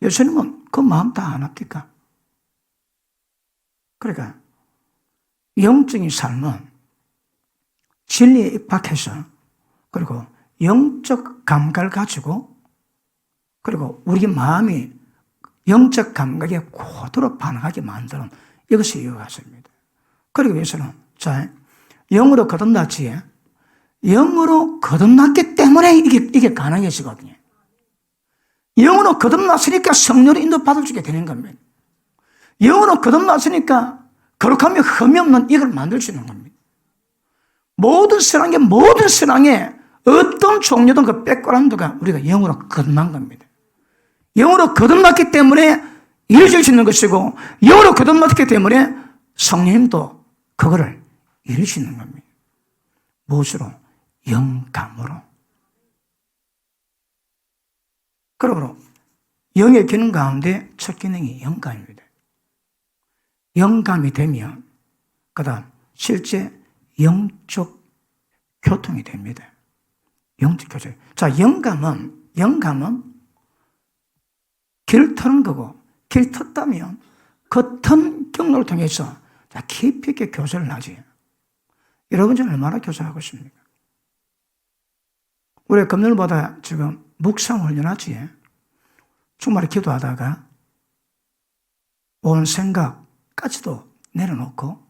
S1: 예수님은 그 마음 다 안 합니까? 그러니까 영적인 삶은 진리에 입학해서 그리고 영적 감각을 가지고 그리고 우리 마음이 영적 감각에 고도로 반응하게 만드는 이것이 이유가십니다. 그리고 위해서는 자, 영으로 거듭났지. 영으로 거듭났기 때문에 이게 가능해지거든요. 영으로 거듭났으니까 성령의 인도받을 수 있게 되는 겁니다. 영으로 거듭났으니까 거룩하며 흠이 없는 이걸 만들 수 있는 겁니다. 모든 신앙에 어떤 종류든 그 백그라운드가 우리가 영으로 거듭난 겁니다. 영으로 거듭났기 때문에 이루어질 수 있는 것이고 영으로 거듭났기 때문에 성령님도 그거를 이룰 수 있는 겁니다. 무엇으로? 영감으로. 그러므로 영의 기능 가운데 첫 기능이 영감입니다. 영감이 되면 그 다음 실제 영적 교통이 됩니다. 영적 교통. 자, 영감은 길을 터는 거고 길 텄다면 그 턴 경로를 통해서 깊이 있게 교제를 하지. 여러분 지금 얼마나 교제하고 있습니까? 우리 금요일마다 지금 묵상 훈련하지. 주말에 기도하다가 온 생각까지도 내려놓고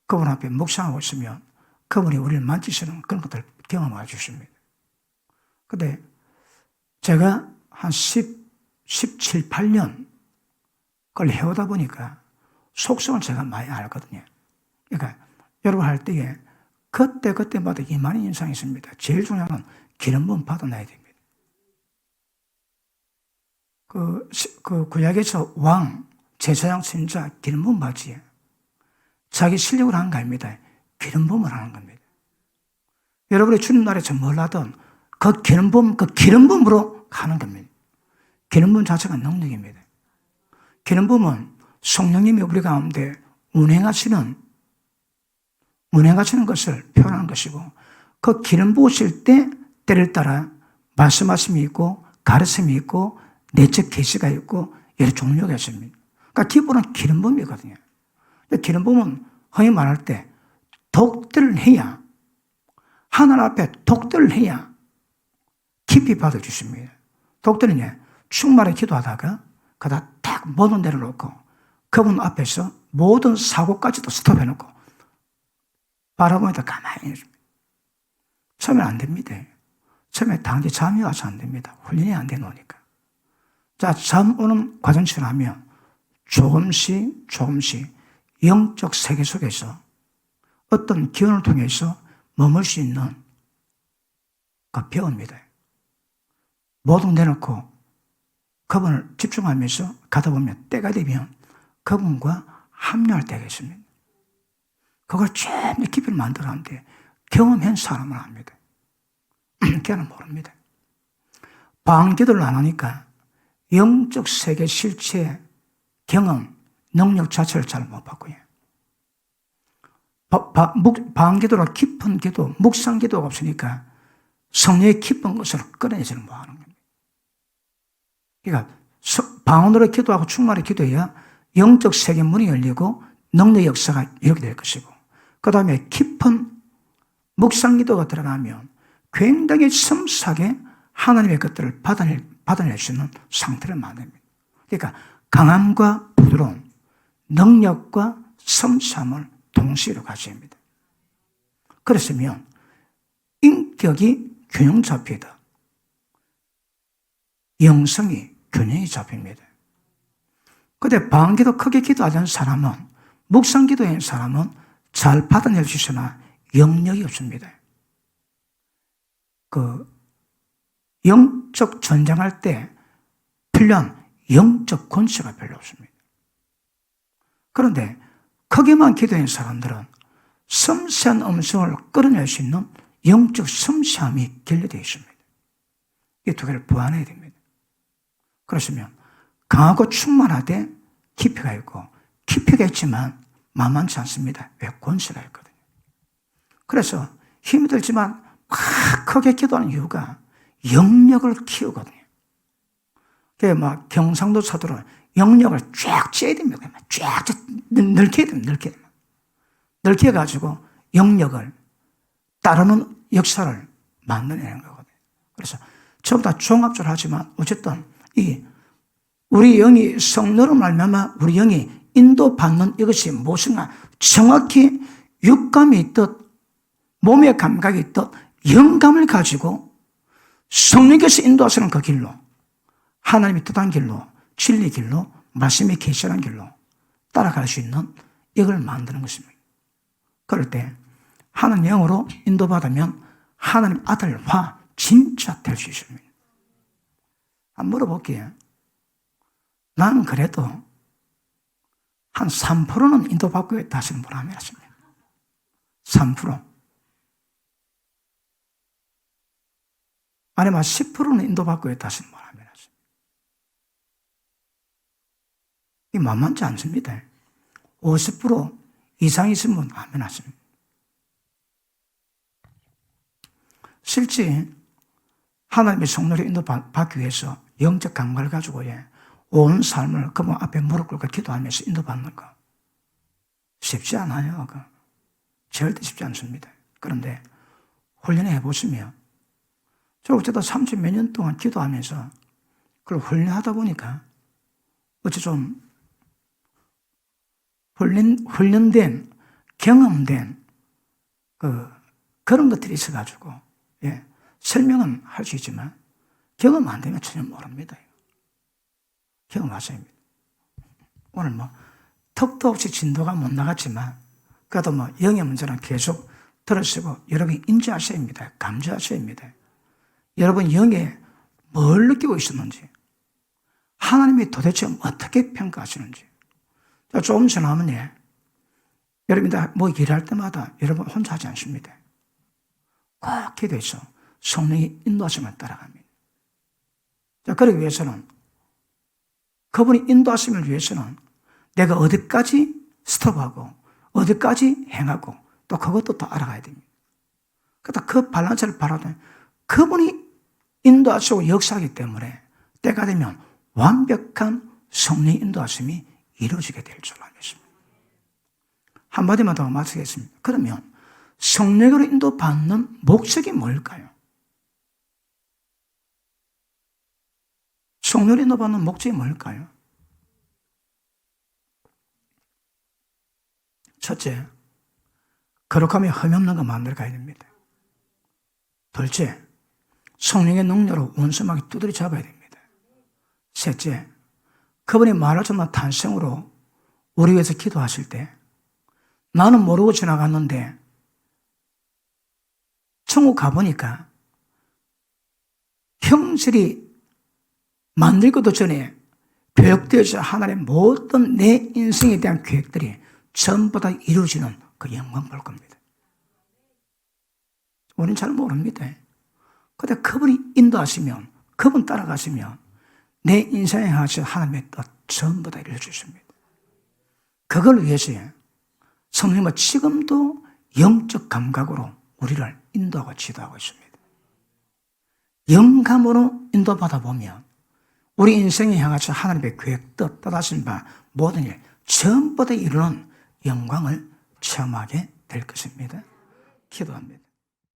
S1: 그분 앞에 묵상하고 있으면 그분이 우리를 만지시는 그런 것들을 경험해 주십니다. 근데 제가 한 17, 18년 그걸 해오다 보니까 속성을 제가 많이 알거든요. 그러니까 여러분 할 때에 그때마다 이만한 인상이 있습니다. 제일 중요한 건 기름 부음 받아놔야 됩니다. 그 구약에서 왕, 제사장, 선지자 기름 부음 받지. 자기 실력으로 하는 거 아닙니다. 기름 부음을 하는 겁니다. 여러분이 주님 나라에서 뭘 하든 그 기름 부음으로 하는 겁니다. 기름 부음 자체가 능력입니다. 기름 부음은 성령님이 우리 가운데 운행하시는 것을 표현하는 것이고 그 기름 부으실 때 때를 따라 말씀하심이 있고 가르침이 있고 내적 계시가 있고 여러 종류가 있습니다. 그러니까 기본은 기름 부음이거든요. 기름 부음은 흔히 말할 때 독들을 해야 하나님 앞에 독들을 해야 깊이 받아주십니다. 독들은요, 충만히 기도하다가 그다 딱 모든 내려놓고 그분 앞에서 모든 사고까지도 스톱해놓고 바라보면서 가만히 있습니다. 처음엔 안 됩니다. 처음에 당연히 잠이 와서 안 됩니다. 훈련이 안 돼 놓으니까. 자, 잠 오는 과정처럼 하면 조금씩 영적 세계 속에서 어떤 기운을 통해서 머물 수 있는 그 배웁니다. 모든 내놓고 그분을 집중하면서 가다 보면 때가 되면 그분과 합류할 때가 있습니다. 그걸 좀 깊이 만들었는데 경험한 사람은 압니다. 걔는 모릅니다. 방기도를 안 하니까 영적 세계 실체, 경험, 능력 자체를 잘 못 받고요. 방기도로 깊은 기도, 묵상 기도가 없으니까 성령의 깊은 것을 끌어내지를 못하는 겁니다. 그러니까 방언으로 기도하고 충만히 기도해야 영적 세계 문이 열리고 능력 역사가 이렇게 될 것이고, 그 다음에 깊은 묵상 기도가 들어가면 굉장히 섬세하게 하나님의 것들을 받아낼 수 있는 상태를 만듭니다. 그러니까 강함과 부드러움, 능력과 섬세함을 동시에 가져야 합니다. 그랬으면 인격이 균형 잡히다. 영성이 균형이 잡힙니다. 그런데 방기도 크게 기도하는 사람은, 묵상 기도하는 사람은 잘 받아낼 수 있으나 영역이 없습니다. 그 영적 전쟁할 때 필요한 영적 권세가 별로 없습니다. 그런데 크게만 기도하는 사람들은 섬세한 음성을 끌어낼 수 있는 영적 섬세함이 결여되어 있습니다. 이 두 개를 보완해야 됩니다. 그렇으면 강하고 충만하되 깊이가 있고, 깊이가 있지만 만만치 않습니다. 왜? 권세가 있거든요. 그래서 힘이 들지만 막 크게 기도하는 이유가 영역을 키우거든요. 그게 막 경상도 사도로 영역을 쫙 쬐야 됩니다. 쫙 넓게 됩니다. 넓게 해가지고 영역을 따르는 역사를 만들어내는 거거든요. 그래서 전부 다 종합적으로 하지만 어쨌든 우리 영이 성령으로 말미암아 우리 영이 인도받는 이것이 무엇인가 정확히 육감이 있듯 몸의 감각이 있듯 영감을 가지고 성령께서 인도하시는 그 길로, 하나님이 뜻한 길로, 진리 길로, 말씀이 계시한 길로 따라갈 수 있는 이걸 만드는 것입니다. 그럴 때 하나님 영으로 인도받으면 하나님 아들화 진짜 될 수 있습니다. 한번 물어볼게요. 난 그래도 한 3%는 인도받고 있다 하시는 분 하면 하십니다. 3%. 아니면 10%는 인도받고 있다 하시는 분 하면 하십니다. 이 만만치 않습니다. 50% 이상 있으면 분 하면 하십니다. 실제 하나님의 성령을 인도받기 위해서 영적 감각을 가지고 온 삶을 그분 앞에 무릎 꿇고 기도하면서 인도받는 거 쉽지 않아요. 절대 쉽지 않습니다. 그런데 훈련해 보시면 저 어쩌다 30 몇 년 동안 기도하면서 그걸 훈련하다 보니까 어째 좀 훈련된 경험된 그런 것들이 있어가지고 설명은 할 수 있지만 경험 안 되면 전혀 모릅니다. 경험하셔야 합니다. 오늘 턱도 없이 진도가 못 나갔지만 그래도 영의 문제는 계속 들으시고 여러분이 인지하셔야 합니다. 감지하셔야 합니다. 여러분 영에 뭘 느끼고 있었는지, 하나님이 도대체 어떻게 평가하시는지. 조금 지나면 여러분이 일할 때마다 여러분 혼자 하지 않습니다. 꼭 기도해서 성령이 인도하심을 따라갑니다. 그러기 위해서는, 그분이 인도하심을 위해서는 내가 어디까지 스톱하고 어디까지 행하고 또 그것도 또 알아가야 됩니다. 그러다 그 밸런스를 바라보면 그분이 인도하시고 역사하기 때문에 때가 되면 완벽한 성령의 인도하심이 이루어지게 될 줄 알겠습니다. 한마디만 더 마치겠습니다. 그러면 성령으로 인도받는 목적이 뭘까요? 성령으로 인도받는 목적이 뭘까요? 첫째, 거룩함이 흠없는 거 만들어 가야 됩니다. 둘째, 성령의 능력으로 원수마귀 두드려 잡아야 됩니다. 셋째, 그분이 말하자면 탄생으로 우리 위해서 기도하실 때 나는 모르고 지나갔는데 천국 가보니까 형질이 만들기도 전에 계획되어져 하나님의 모든 내 인생에 대한 계획들이 전부 다 이루어지는 그 영광 볼 겁니다. 우리는 잘 모릅니다. 그런데 그분이 인도하시면, 그분 따라가시면 내 인생에 하신 하나님의 뜻 전부 다 이루어주십니다. 그걸 위해서 성령님은 지금도 영적 감각으로 우리를 인도하고 지도하고 있습니다. 영감으로 인도받아 보면 우리 인생에 향하신 하나님의 계획, 뜻하신 바 모든 일 전부 다 이루는 영광을 체험하게 될 것입니다. 기도합니다.